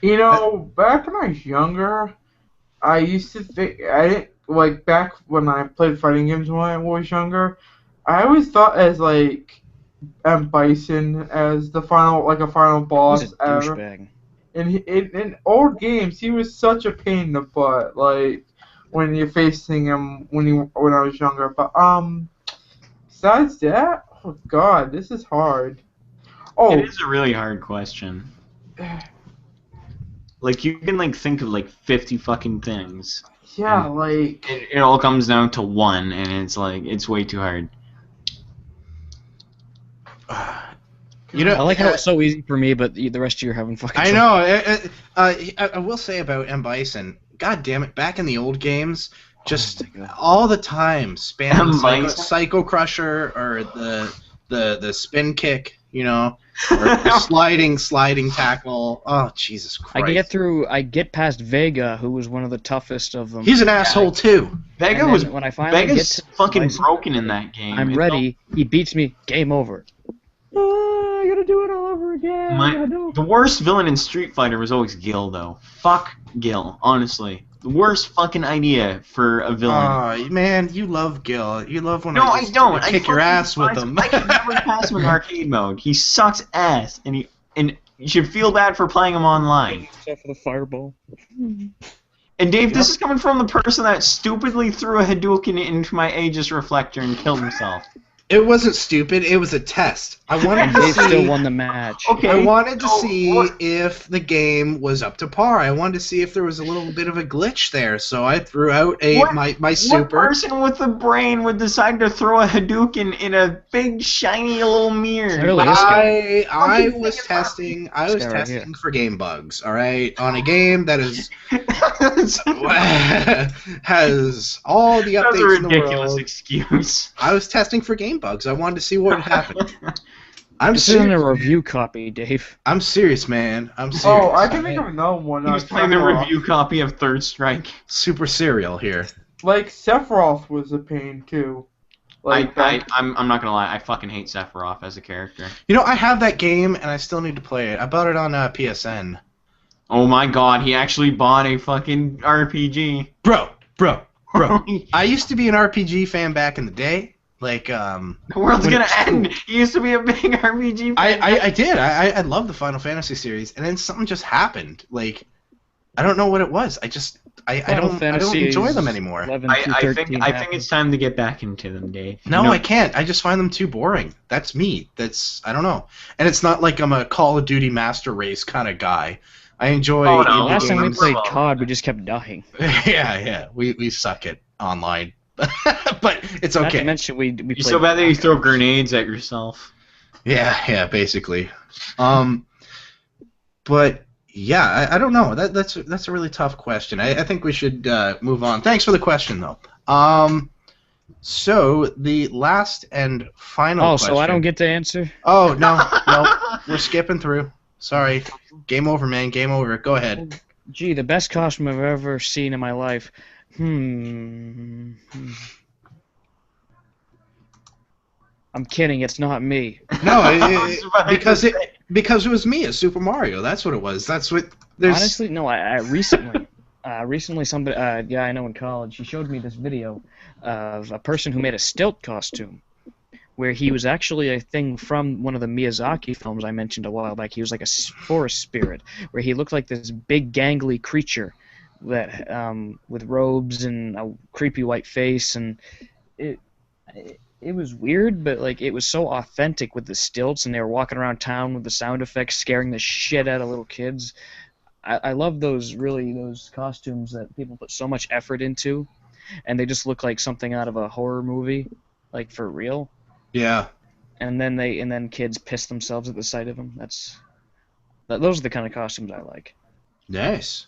Back when I was younger, I used to think I didn't like back when I played fighting games when I was younger. I always thought as like M. Bison as the final a final boss He's a ever. douchebag. And in old games, he was such a pain in the butt. Like when you're facing him when I was younger. But besides that, oh God, this is hard. Oh, It is a really hard question. Like, you can, think of, 50 fucking things. yeah, And like it all comes down to one, and it's way too hard. I like how it's so easy for me, but the rest of you are having fucking I trouble. know. I will say about M. Bison, god damn it, back in the old games, just my God. all the time spamming M. Bison? Psycho Crusher or the spin kick, or the sliding tackle. Oh, Jesus Christ. I get past Vega, who was one of the toughest of them. He's an asshole too. Vega And was then when I finally get Vega's to fucking Bison, broken in that game. I'm ready. He beats me. Game over. I gotta do it all over again. The worst villain in Street Fighter was always Gil, though. Fuck Gil, honestly. The worst fucking idea for a villain. Oh, man, you love Gil. You love when No, I I don't. kick your ass with him. I can never pass him in arcade mode. He sucks ass, and you should feel bad for playing him online. Except for the fireball. And Dave, this is coming from the person that stupidly threw a Hadouken into my Aegis reflector and killed himself. It wasn't stupid. It was a test. I wanted And to Dave see. still won the match. Okay. I wanted to see what- if the game was up to par. I wanted to see if there was a little bit of a glitch there. So I threw out my What super. person with a brain would decide to throw a Hadouken in a big shiny little mirror? Really, this guy. I Fucking was thing testing. I This was guy right testing here. for game bugs. All right, on a game that is has all the That's a updates in the ridiculous world. excuse. I was testing for game bugs. I wanted to see what would happen. I'm This isn't a serious. review copy, Dave. I'm serious, man. I'm serious. oh, I can think of another one. He was playing the review copy of Third Strike. Super serial here. Like Sephiroth was a pain too. Like I'm not gonna lie, I fucking hate Sephiroth as a character. I have that game and I still need to play it. I bought it on PSN. Oh my god, he actually bought a fucking RPG. Bro. I used to be an RPG fan back in the day. Like, The world's when gonna it's end. He used to be a big RPG fan. I did. I love the Final Fantasy series, and then something just happened. Like, I don't know what it was. I don't enjoy them anymore. 11 through I 13 think it's time to get back into them, Dave. No, I can't. I just find them too boring. That's me. I don't know. And it's not like I'm a Call of Duty Master Race kind of guy. I enjoy Oh, no. indie Last time we games. played COD, we just kept dying. yeah. We suck at online. But it's Not to okay. mention we You're played so bad that you throw grenades at yourself. Yeah, basically. But yeah, I don't know. That's a really tough question. I think we should move on. Thanks for the question, though. So the last and final Oh, question. so I don't get to answer? Oh, no. We're skipping through. Sorry. Game over, man. Game over. Go ahead. Gee, the best costume I've ever seen in my life. I'm kidding, it's not me. No, Because because it was me as Super Mario. That's what it was. That's what there's. Honestly, no, I recently somebody, I know in college, he showed me this video of a person who made a stilt costume, where he was actually a thing from one of the Miyazaki films I mentioned a while back. He was like a forest spirit, where he looked like this big gangly creature that with robes and a creepy white face, and it was weird, but like it was so authentic with the stilts, and they were walking around town with the sound effects, scaring the shit out of little kids. I love those costumes that people put so much effort into, and they just look like something out of a horror movie, like for real. Yeah. And then kids piss themselves at the sight of them. Those are the kind of costumes I like. Nice.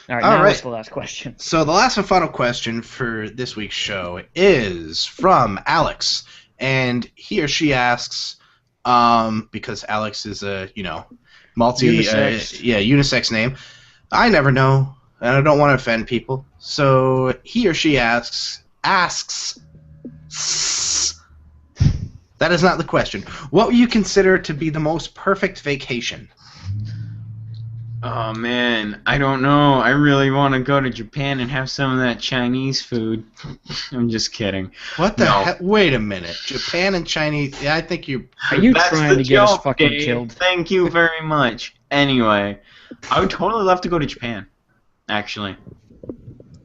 All right, what's the last question? So the last and final question for this week's show is from Alex, and he or she asks, because Alex is a unisex name. I never know, and I don't want to offend people. So he or she asks. That is not the question. What would you consider to be the most perfect vacation? Oh man, I don't know. I really want to go to Japan and have some of that Chinese food. I'm just kidding. What the heck? Wait a minute. Japan and Chinese. Yeah, I think you. Are you trying to get us fucking killed? Thank you very much. Anyway, I would totally love to go to Japan. Actually,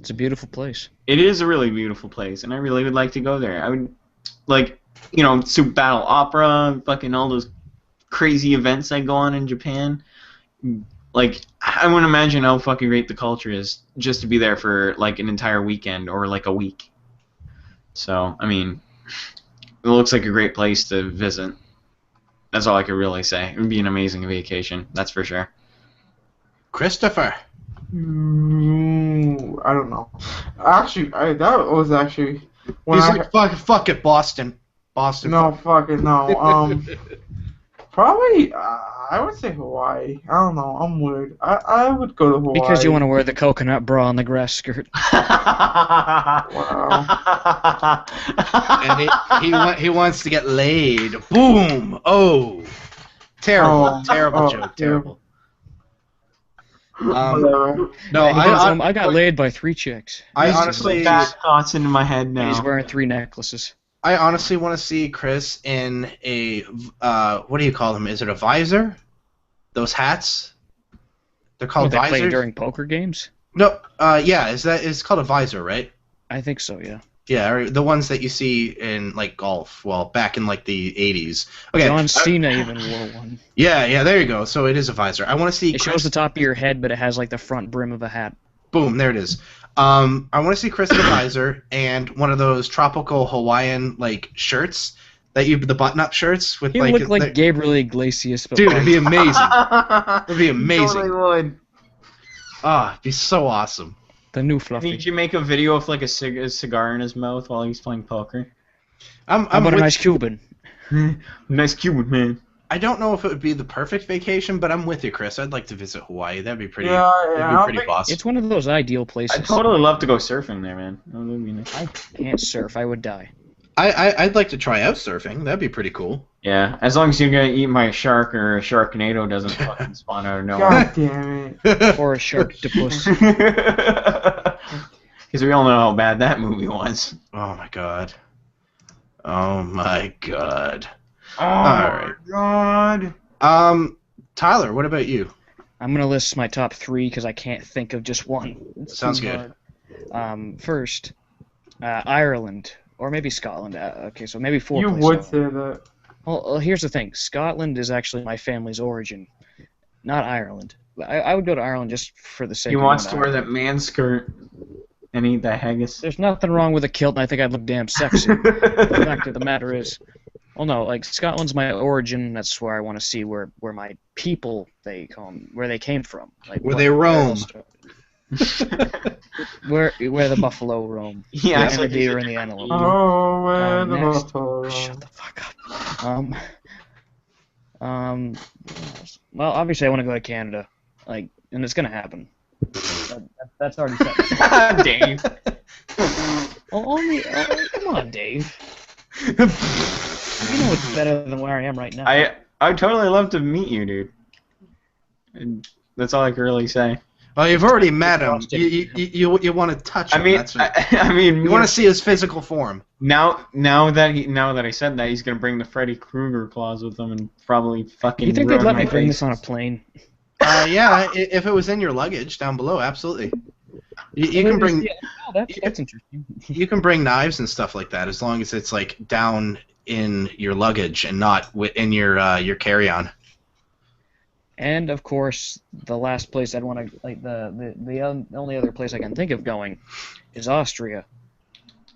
it's a beautiful place. It is a really beautiful place, and I really would like to go there. I would like, Super Battle Opera, fucking all those crazy events that go on in Japan. Like, I wouldn't imagine how fucking great the culture is just to be there for, like, an entire weekend or, like, a week. So, I mean, it looks like a great place to visit. That's all I could really say. It would be an amazing vacation, that's for sure. Christopher. I don't know. Actually, that was actually... He's like, fuck it, Boston. Boston. No, fuck it, no. Probably, I would say Hawaii. I don't know. I'm weird. I would go to Hawaii. Because you want to wear the coconut bra and the grass skirt. Wow. And he wants to get laid. Boom. Oh. Terrible. Terrible joke. Terrible. No, I got laid by 3 chicks. I honestly bad thoughts into my head now. He's wearing 3 necklaces. I honestly want to see Chris in a what do you call them? Is it a visor? Those hats? They're called visors. They play during poker games? No, yeah, it's called a visor, right? I think so, yeah. Yeah, the ones that you see in like golf. Well, back in like the 80s. Okay. John Cena even wore one. Yeah, there you go. So it is a visor. I want to see. It shows the top of your head, but it has like the front brim of a hat. Boom, there it is. I want to see Chris in a visor and one of those tropical Hawaiian like shirts the button-up shirts with he like. He look like Gabriel Iglesias. Dude, it'd be amazing. It'd be amazing. Totally would. It'd be so awesome. The new Fluffy. Did you make a video of like a cigar in his mouth while he's playing poker? How about a nice Cuban? Nice Cuban, man. I don't know if it would be the perfect vacation, but I'm with you, Chris. I'd like to visit Hawaii. That'd be pretty. That'd be pretty boss. It's one of those ideal places. I'd totally love to go surfing there, man. That would be nice. I can't surf. I would die. I'd like to try out surfing. That'd be pretty cool. Yeah, as long as you're gonna eat my shark or a Sharknado doesn't fucking spawn out of nowhere. God damn it. Or a sharktopus. Because we all know how bad that movie was. Oh my god. Oh my god. Oh Alright. my god. Tyler, what about you? I'm gonna list my top 3 because I can't think of just one. Sounds good. First, Ireland. Or maybe Scotland. Okay, so maybe 4 You places. would say that. Well, here's the thing. Scotland is actually my family's origin, not Ireland. I would go to Ireland just for the sake of He wants to wear that man skirt and eat that haggis. There's nothing wrong with a kilt, and I think I'd look damn sexy. The fact of the matter is, well, no, like, Scotland's my origin. That's where I want to see where my people, where they came from. Like, where they roam. Where the buffalo roam. Yeah, and the deer and the antelope. Oh, where the Next. buffalo roam. Shut the fuck up. Well, obviously I want to go to Canada, like, and it's gonna happen. That's already set. Dave. Come on, Dave. You know it's better than where I am right now. I'd totally love to meet you, dude. And that's all I can really say. Well, you've already met him. You want to touch him. I mean, you want to see his physical form. Now that I said that, he's gonna bring the Freddy Krueger claws with him and probably fucking. You think they'd ruin let my me bring face. this on a plane? Yeah, if it was in your luggage down below, absolutely. You can bring. Yeah, that's interesting. You can bring knives and stuff like that as long as it's like down in your luggage and not in your carry-on. And of course, the last place I'd want to, like the only other place I can think of going is Austria,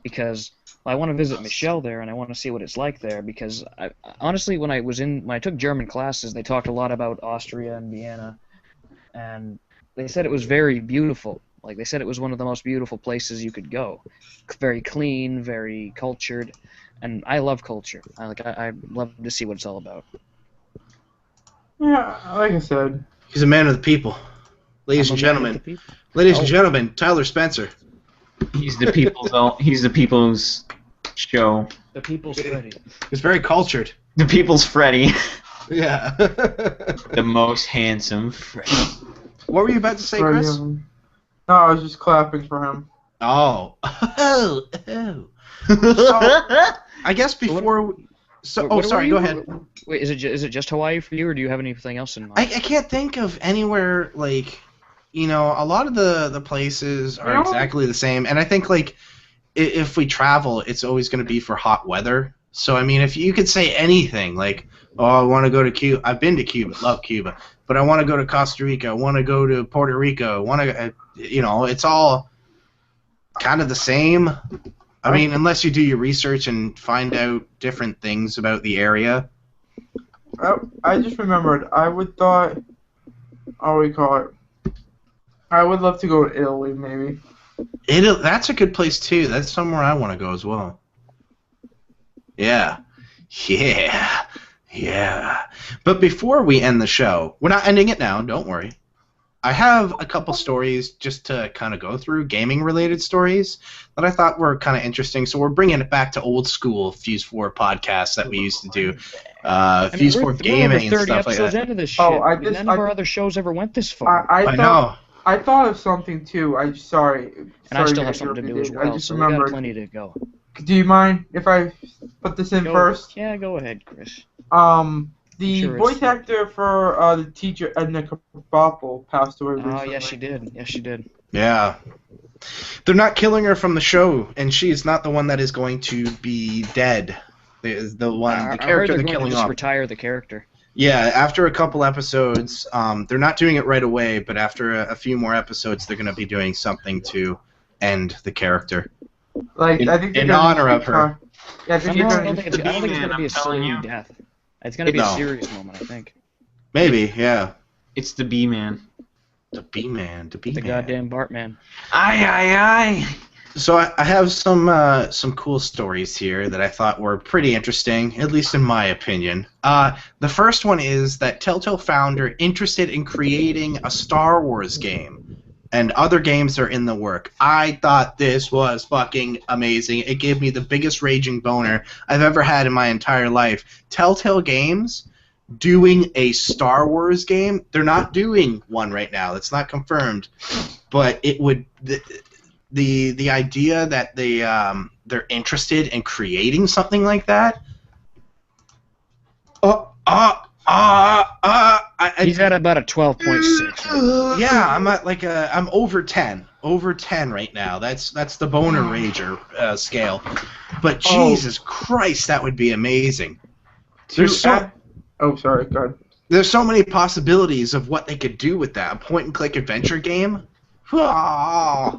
because I want to visit Michelle there and I want to see what it's like there. Because honestly, when I took German classes, they talked a lot about Austria and Vienna, and they said it was very beautiful. Like they said, it was one of the most beautiful places you could go. Very clean, very cultured, and I love culture. I love to see what it's all about. Yeah, like I said. He's a man of the people. Ladies and gentlemen, Tyler Spencer. He's the people's show. The people's Freddy. He's very cultured. The people's Freddy. Yeah. The most handsome Freddy. What were you about to say, Chris? No, I was just clapping for him. Oh. So, I guess before... Sorry, go ahead. Wait, is it just Hawaii for you, or do you have anything else in mind? I can't think of anywhere, like, a lot of the places are exactly the same, and I think, like, if we travel, it's always going to be for hot weather. So, I mean, if you could say anything, like, oh, I want to go to Cuba. I've been to Cuba, love Cuba, but I want to go to Costa Rica, I want to go to Puerto Rico, I want to, it's all kind of the same. I mean, unless you do your research and find out different things about the area. I just remembered. I would love to go to Italy, maybe. That's a good place, too. That's somewhere I want to go as well. Yeah. But before we end the show, we're not ending it now, don't worry. I have a couple stories just to kind of go through, gaming-related stories that I thought were kind of interesting. So we're bringing it back to old school Fuse-4 podcasts that we used to do, Fuse-4 gaming and stuff like that. Into this shit. None of our other shows ever went this far. I know. I thought of something too. Sorry. And I still have something to do as well. So we got plenty to go. Do you mind if I put this in first? Yeah, go ahead, Chris. The voice actor for the teacher Edna Krabappel passed away recently. Oh, yes, she did. Yes, she did. Yeah. They're not killing her from the show, and she is not the one that is going to be dead. The character they're killing off. Retire the character. Yeah, after a couple episodes, they're not doing it right away, but after a few more episodes, they're going to be doing something to end the character. Like, I think in honor of her. Yeah, I don't think it's going to be a slow death. It's going to be a serious moment, I think. Maybe, yeah. It's the B-Man. The B-Man. The goddamn Bartman. Aye. So I have some cool stories here that I thought were pretty interesting, at least in my opinion. The first one is that Telltale founder interested in creating a Star Wars game, and other games are in the work. I thought this was fucking amazing. It gave me the biggest raging boner I've ever had in my entire life. Telltale Games doing a Star Wars game. They're not doing one right now. That's not confirmed. But it would the idea that they're interested in creating something like that. He's at about a 12.6. Yeah, I'm at I'm over 10. Over 10 right now. That's the boner rager scale. But Jesus Christ, that would be amazing. Sorry, go ahead. There's so many possibilities of what they could do with that. A point-and-click adventure game? I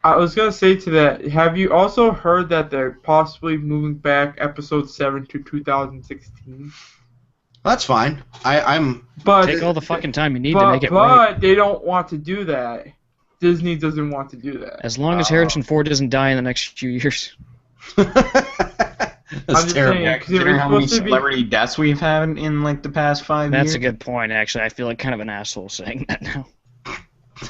was going to say to that, have you also heard that they're possibly moving back Episode 7 to 2016? That's fine. But take all the fucking time you need to make it right. But they don't want to do that. Disney doesn't want to do that. As long as Harrison Ford doesn't die in the next few years. That's terrible. Considering how many celebrity deaths we've had in the past 5 years. That's a good point, actually. I feel like kind of an asshole saying that now.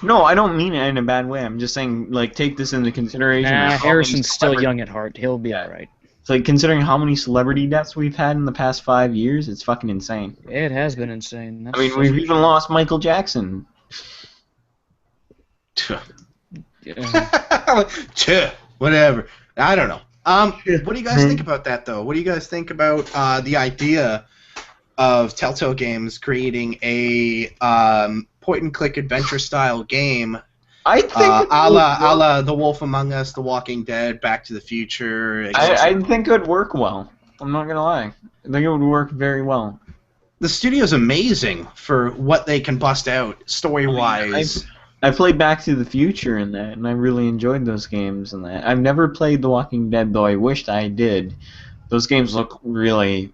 No, I don't mean it in a bad way. I'm just saying, take this into consideration. Harrison's still young at heart. He'll be alright. It's considering how many celebrity deaths we've had in the past 5 years, it's fucking insane. It has been insane. We've even lost Michael Jackson. Whatever. I don't know. What do you guys think about that, though? What do you guys think about the idea of Telltale Games creating a point-and-click adventure-style game? I think a la The Wolf Among Us, The Walking Dead, Back to the Future. I think it would work well. I'm not gonna lie. I think it would work very well. the studio's amazing for what they can bust out story-wise. I played Back to the Future in that, and I really enjoyed those games and that. I've never played The Walking Dead, though I wished I did. Those games look really...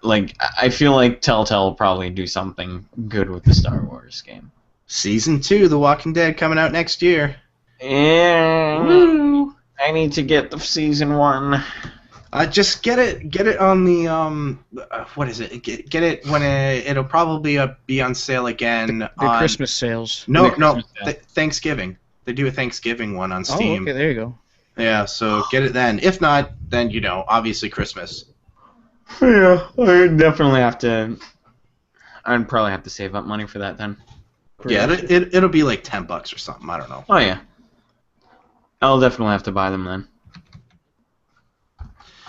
Like, I feel like Telltale will probably do something good with the Star Wars game. Season 2, The Walking Dead, coming out next year. Yeah. Woo! I need to get the Season 1. Just get it on the what is it? Get it when it'll probably be on sale again. The on Christmas sales. No, The Christmas sale. Thanksgiving. They do a Thanksgiving one on Steam. Oh, okay, there you go. Yeah, so get it then. If not, then obviously Christmas. Yeah, I'd definitely have to. I'd probably have to save up money for that then. Yeah, it'll be like $10 or something. I don't know. Oh yeah. I'll definitely have to buy them then.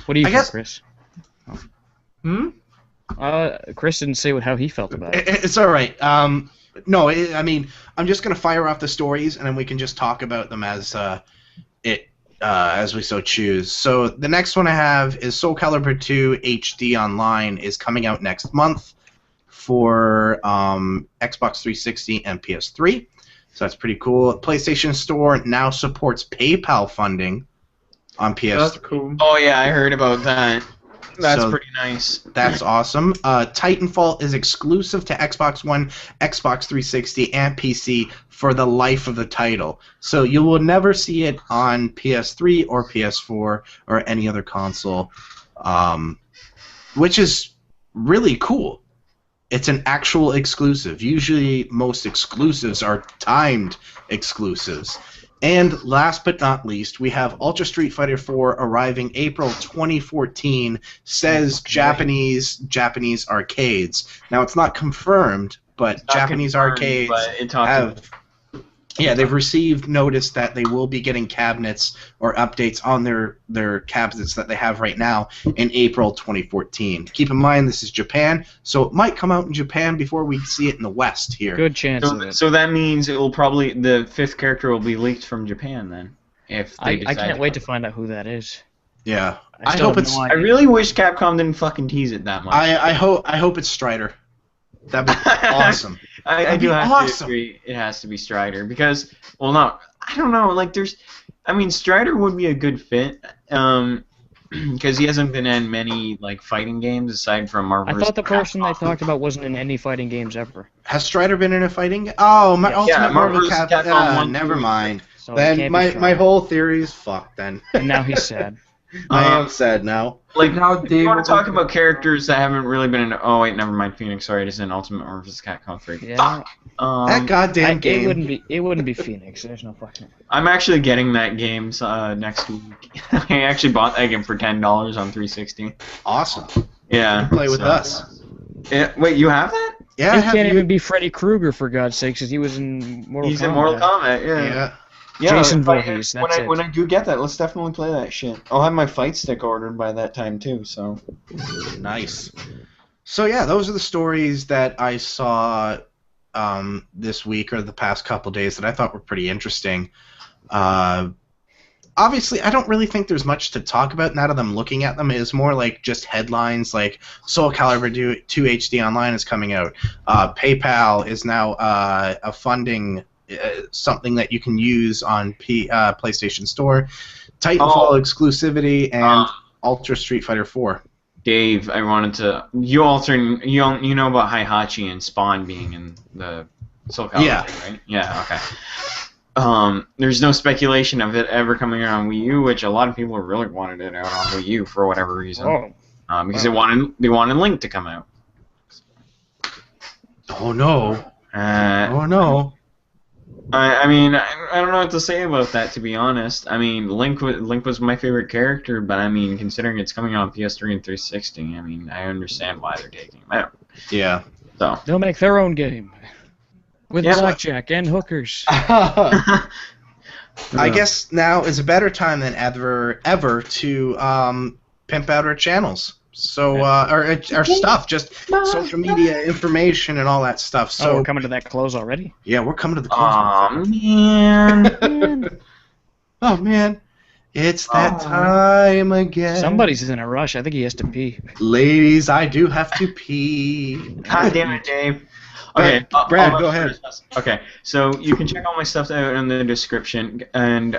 What do you I think, guess- Chris? Chris didn't say how he felt about it. It's all right. No, I mean, I'm just gonna fire off the stories, and then we can just talk about them as we so choose. So the next one I have is Soul Calibur 2 HD Online is coming out next month for Xbox 360 and PS3. So that's pretty cool. PlayStation Store now supports PayPal funding on PS3. That's cool. Oh yeah, I heard about that. That's So- pretty nice. That's awesome. Titanfall is exclusive to Xbox One, Xbox 360, and PC for the life of the title. So you will never see it on PS3 or PS4 or any other console, which is really cool. It's an actual exclusive. Usually most exclusives are timed exclusives. And last but not least, we have Ultra Street Fighter 4 arriving April 2014, says Japanese arcades. Now, it's not confirmed, but It's not Japanese confirmed, arcades but it talks have... Yeah, they've received notice that they will be getting cabinets or updates on their cabinets that they have right now in April 2014. Keep in mind, this is Japan, so it might come out in Japan before we see it in the West here. Good chance of it. So that means it will probably the 5th character will be leaked from Japan then. If they I decide can't wait to find out who that is. Yeah, I I still hope have it's. no I idea. really wish Capcom didn't fucking tease it that much. I hope it's Strider. That'd be awesome. I That'd do be have awesome. to agree. It has to be Strider because, well, no, I don't know. Like, Strider would be a good fit, because he hasn't been in many like fighting games aside from Marvel. I thought the person they talked about wasn't in any fighting games ever. Has Strider been in a fighting game? Oh, my Yeah, Ultimate Marvel Marvel vs. Cap. Capcom 1, Never 2, mind. So it Then can't be my Strider. whole theory is fucked. Then And now he's sad. I am sad now. Like, Now if Dave you want will to talk be- about characters that haven't really been in. Oh wait, never mind. Phoenix. Sorry, it is in Ultimate Marvel vs. Capcom 3. Yeah. Fuck. That goddamn It game. wouldn't be Phoenix. There's no fucking. I'm actually getting that game next week. I actually bought that game for $10 on 360. Awesome. Yeah. Play with so- us. Wait, you have that? Yeah, I He have can't you. even be Freddy Krueger for God's sakes, because he was in Mortal He's Kombat. in Mortal Kombat. Yeah. Yeah. Yeah, Jason if I- Voorhees, When that's I it. when I do get that, let's definitely play that shit. I'll have my fight stick ordered by that time too. So. Nice. So yeah, those are the stories that I saw this week or the past couple days that I thought were pretty interesting. Obviously, I don't really think there's much to talk about now that I'm looking at them. It's more like just headlines like Soul Calibur 2 HD Online is coming out. PayPal is now a funding something that you can use on PlayStation Store. Titanfall exclusivity and Ultra Street Fighter 4. Dave, I wanted to. You know about Heihachi and Spawn being in the Soul Calibur, Yeah. thing, right? Yeah. Okay. There's no speculation of it ever coming out on Wii U, which a lot of people really wanted it out on Wii U for whatever reason. Oh, Because they wanted Link to come out. Oh no! Uh, Oh no! I mean, I don't know what to say about that, to be honest. I mean, Link was my favorite character, but I mean, considering it's coming out on PS3 and 360, I mean, I understand why they're taking him out. Yeah. So. they'll make their own game with Yeah. blackjack and hookers. I guess now is a better time than ever to pimp out our channels. So our stuff, just social media information and all that stuff. So So we're coming to that close already. yeah, we're coming to the close. Aw, man. Man. Oh man, It's that time again. Somebody's in a rush. I think he has to pee. Ladies, I do have to pee. God damn it, Dave. Okay, Brad, go ahead. Okay, so you can check all my stuff out in the description, and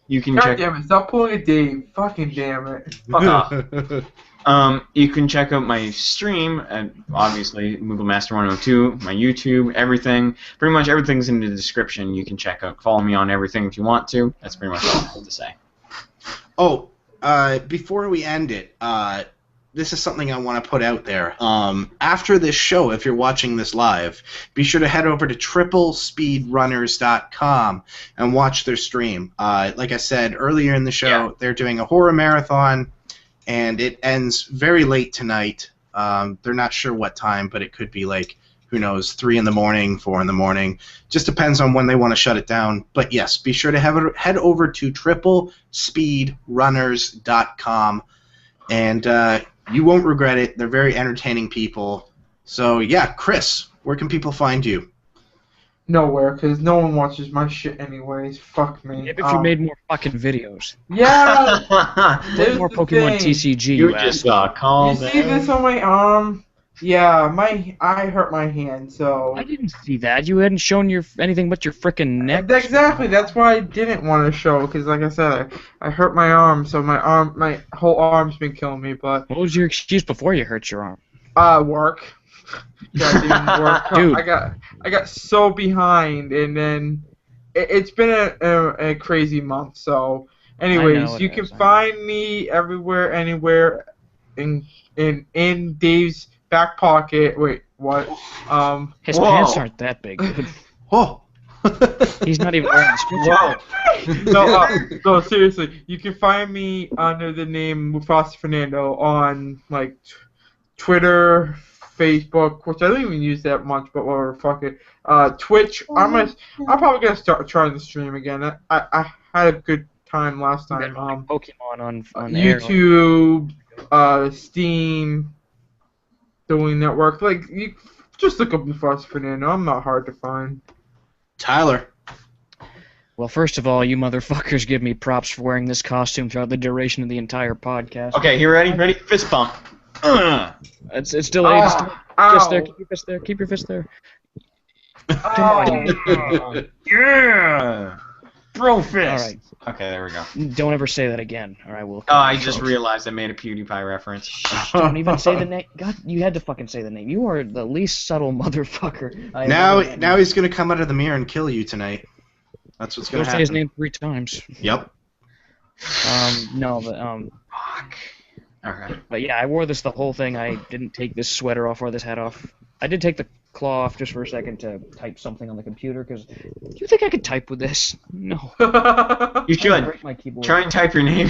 you can God check. damn it! Stop pulling a Dave. Fucking damn it. Fuck off. You can check out my stream, and obviously MufasaFernando 102, my YouTube, everything. Pretty much everything's in the description. You can check out. Follow me on everything if you want to. That's pretty much all I have to say. Oh, before we end it, this is something I want to put out there. After this show, if you're watching this live, be sure to head over to triplespeedrunners.com and watch their stream. Like I said earlier in the show, they're doing a horror marathon, and it ends very late tonight. They're not sure what time, but it could be like, who knows, 3 in the morning, 4 in the morning. Just depends on when they want to shut it down. But yes, be sure to head over to triplespeedrunners.com, and you won't regret it. They're very entertaining people. So yeah, Chris, where can people find you? Nowhere, because no one watches my shit anyways. Fuck me. Yeah, if you made more fucking videos. Yeah! Play more Pokemon TCG, You you just asshole. got called. You see this on my arm? Yeah, I hurt my hand, so... I didn't see that. You hadn't shown anything but your frickin' neck. Exactly, that's why I didn't want to show, because like I said, I hurt my arm, so my whole arm's been killing me, but... What was your excuse before you hurt your arm? Work. Goddamn work. Dude. I got so behind, and then it's been a crazy month, so... Anyways, you can find me everywhere, anywhere, in Dave's back pocket. Wait, what? His pants aren't that big. Oh. He's not even wearing a stretcher. No, seriously, you can find me under the name MufasaFernando on like Twitter, Facebook, which I don't even use that much, but whatever, fuck it. Twitch. I'm probably gonna start trying the stream again. I had a good time last time. Pokemon on YouTube, Steam, doing network. Like, you just look up MufasaFernando. I'm not hard to find. Tyler. Well, first of all, you motherfuckers give me props for wearing this costume throughout the duration of the entire podcast. Okay, you ready? Ready? Fist bump. It's delayed. Fist there. Keep your fist there. Keep your fist there. Come on. Yeah. Bro fist. All right. Okay, there we go. Don't ever say that again, or I will. Oh, I just realized I made a PewDiePie reference. Don't even say the name. God, you had to fucking say the name. You are the least subtle motherfucker. Now he's gonna come out of the mirror and kill you tonight. That's what's gonna happen. Say his name 3 times. Yep. No, but Fuck. Alright. But yeah, I wore this the whole thing. I didn't take this sweater off or this hat off. I did take the claw off just for a second to type something on the computer, because do you think I could type with this? No. You should. Break my keyboard. Try and type your name.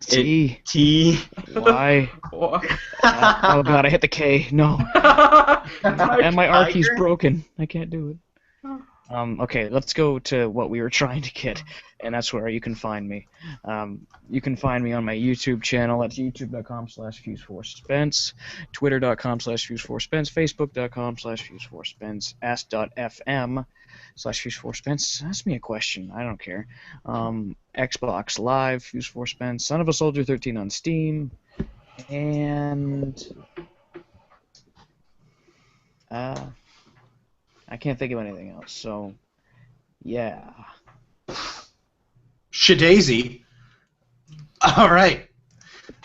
T. T. Y. Oh god, I hit the K. No. And my R key's broken. I can't do it. Okay, let's go to what we were trying to get, and that's where you can find me. You can find me on my YouTube channel. That's youtube.com/Fuse4Spence, twitter.com/Fuse4Spence, facebook.com/Fuse4Spence, ask.fm/Fuse4Spence. Ask me a question. I don't care. Xbox Live, Fuse4Spence, Son of a Soldier 13 on Steam, and I can't think of anything else, so yeah. Shadaisy. All right.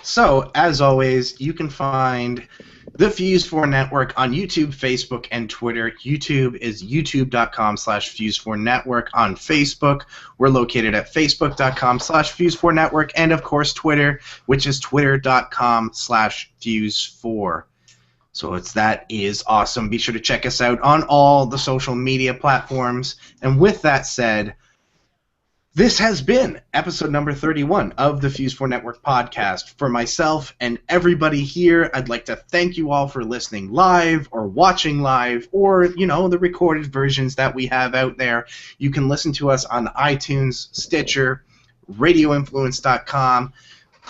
So, as always, you can find the Fuse-4 Network on YouTube, Facebook, and Twitter. YouTube is youtube.com/Fuse4 Network. On Facebook, we're located at facebook.com/Fuse4 Network. And, of course, Twitter, which is twitter.com/Fuse4. So that is awesome. Be sure to check us out on all the social media platforms. And with that said, this has been episode number 31 of the Fuse-4 Network podcast. For myself and everybody here, I'd like to thank you all for listening live or watching live, or, you know, the recorded versions that we have out there. You can listen to us on iTunes, Stitcher, radioinfluence.com,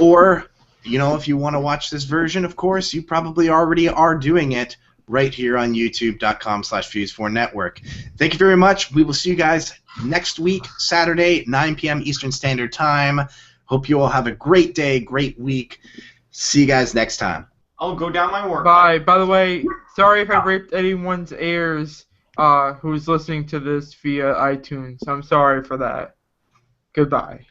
or, you know, if you want to watch this version, of course, you probably already are doing it right here on youtube.com/Fuse4Network. Thank you very much. We will see you guys next week, Saturday, 9 p.m. Eastern Standard Time. Hope you all have a great day, great week. See you guys next time. I'll go down my work. Bye. By the way, sorry if I raped anyone's ears who's listening to this via iTunes. I'm sorry for that. Goodbye.